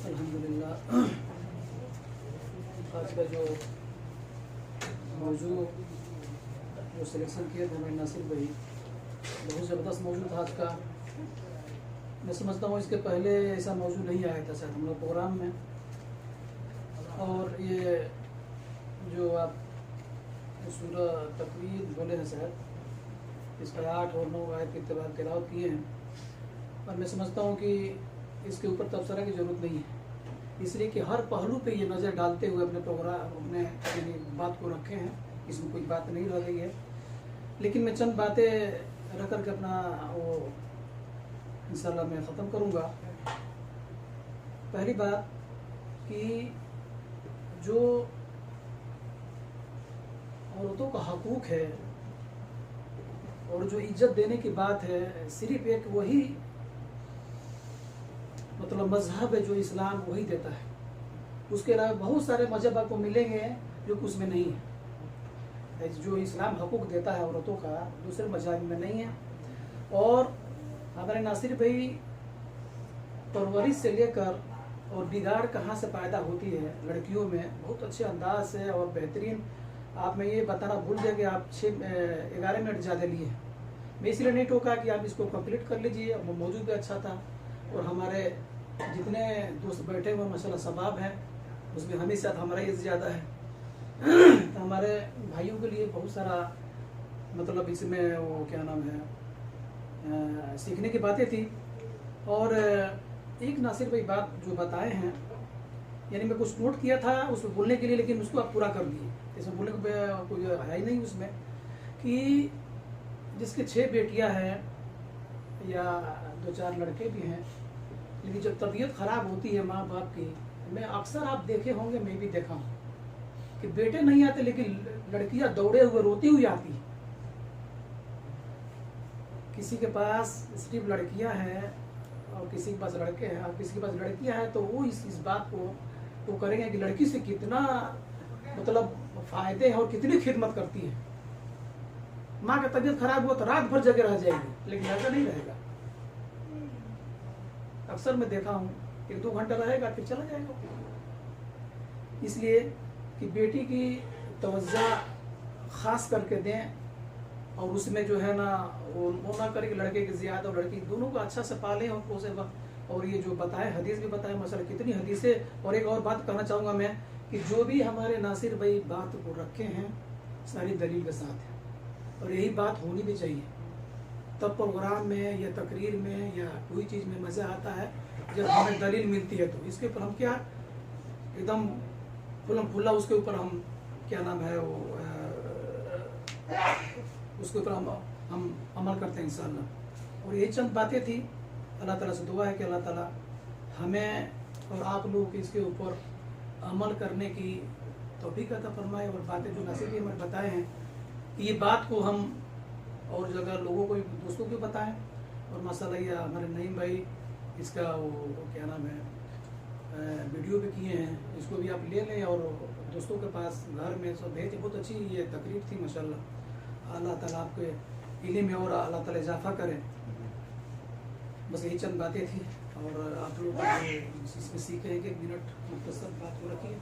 الحمدللہ آج کا جو موضوع جو سلیکشن کیا تھا ہمیں ناصر بھائی, بہت زبردست موضوع تھا آج کا. میں سمجھتا ہوں اس کے پہلے ایسا موضوع نہیں آیا تھا شاید ہم لوگ پروگرام میں. اور یہ جو آپ سورہ تکویر بولے ہیں شاید, اس پر 8 اور 9 آیت کے تلاوت کیے ہیں, اور میں سمجھتا ہوں کہ اس کے اوپر تبصرہ کی ضرورت نہیں ہے, اس لیے کہ ہر پہلو پہ یہ نظر ڈالتے ہوئے اپنے پروگرام یعنی بات کو رکھے ہیں. اس میں کوئی بات نہیں رہ گئی ہے, لیکن میں چند باتیں رکھ کر کے اپنا وہ انشاءاللہ میں ختم کروں گا. پہلی بات کہ جو عورتوں کا حقوق ہے اور جو عزت دینے کی بات ہے, صرف ایک وہی مطلب مذہب ہے جو اسلام وہی دیتا ہے. اس کے علاوہ بہت سارے مذہب آپ کو ملیں گے جو کہ اس میں نہیں ہے. جو اسلام حقوق دیتا ہے عورتوں کا دوسرے مذاہب میں نہیں ہے. اور ہمارے ناصر بھائی پرورش سے لے کر اور بگاڑ کہاں سے پیدا ہوتی ہے لڑکیوں میں بہت اچھے انداز سے اور بہترین. آپ میں یہ بتانا بھول گیا کہ آپ 11 منٹ زیادہ لیے. میں اس لیے نہیں ٹوکا کہ آپ اس کو کمپلیٹ کر لیجئے, وہ موضوع بھی اچھا تھا, اور ہمارے جتنے دوست بیٹھے ہوئے ماشاءاللہ ثواب ہیں, اس میں ہمیں ساتھ ہمارا یہ زیادہ ہے. ہمارے بھائیوں کے لیے بہت سارا مطلب اس میں وہ کیا نام ہے سیکھنے کی باتیں تھی. اور ایک ناصر بھائی بات جو بتائے ہیں, یعنی میں کچھ نوٹ کیا تھا اس کو بولنے کے لیے, لیکن اس کو آپ پورا کر دیے. اس میں بولنے کو کوئی ہے ہی نہیں اس میں, کہ جس کے 6 بیٹیاں ہیں یا 2-4 لڑکے بھی ہیں, لیکن جب طبیعت خراب ہوتی ہے ماں باپ کی, میں اکثر آپ دیکھے ہوں گے, میں بھی دیکھا ہوں کہ بیٹے نہیں آتے لیکن لڑکیاں دوڑے ہوئے روتی ہوئی آتی. کسی کے پاس صرف لڑکیاں ہیں اور کسی کے پاس لڑکے ہیں, اور کسی کے پاس لڑکیاں ہیں تو وہ اس بات کو وہ کریں گے کہ لڑکی سے کتنا مطلب فائدے ہیں اور کتنی خدمت کرتی ہے. ماں کا طبیعت خراب ہوا تو رات بھر جگہ رہ جائے گی, لیکن لڑکا نہیں رہے گا. اکثر میں دیکھا ہوں 1-2 گھنٹہ رہے گا پھر چلا جائے گا. اس لیے کہ بیٹی کی توجہ خاص کر کے دیں, اور اس میں جو ہے نا وہ نہ کرے کہ لڑکے کی زیادہ اور لڑکی دونوں کو اچھا سے پالیں اور پوسے. اور یہ جو بتائے حدیث بھی بتائے مثلا کتنی حدیثیں. اور ایک اور بات کہنا چاہوں گا میں کہ جو بھی ہمارے ناصر بھائی بات کو رکھے ہیں ساری دلیل کے ساتھ ہے, اور یہی بات ہونی بھی چاہیے. تب پروگرام میں یا تقریر میں یا کوئی چیز میں مزہ آتا ہے جب ہمیں دلیل ملتی ہے. تو اس کے اوپر ہم کیا ایک دم پھلم پھلا اس کے اوپر ہم کیا نام ہے وہ اس کے اوپر ہم عمل کرتے ہیں انشاءاللہ. اور یہ چند باتیں تھی. اللہ تعالیٰ سے دعا ہے کہ اللہ تعالیٰ ہمیں اور آپ لوگوں کو اس کے اوپر عمل کرنے کی توفیق عطا فرمائے. اور باتیں جو ناصر بھی ہمیں بتائے ہیں کہ یہ بات کو ہم اور جگہ لوگوں کو دوستوں کو بتائیں. اور ماشاءاللہ یہ ہمارے نعیم بھائی اس کا وہ کیا نام ہے ویڈیو بھی کیے ہیں، اس کو بھی آپ لے لیں اور دوستوں کے پاس گھر میں سب بھیجیں. بہت اچھی یہ تقریب تھی ماشاءاللہ. اللہ تعالیٰ آپ کے علم میں اور اللہ تعالیٰ اضافہ کرے. بس یہی چند باتیں تھیں اور آپ لوگ اس میں سیکھیں کہ 1 منٹ مختصر بات کو رکھیے.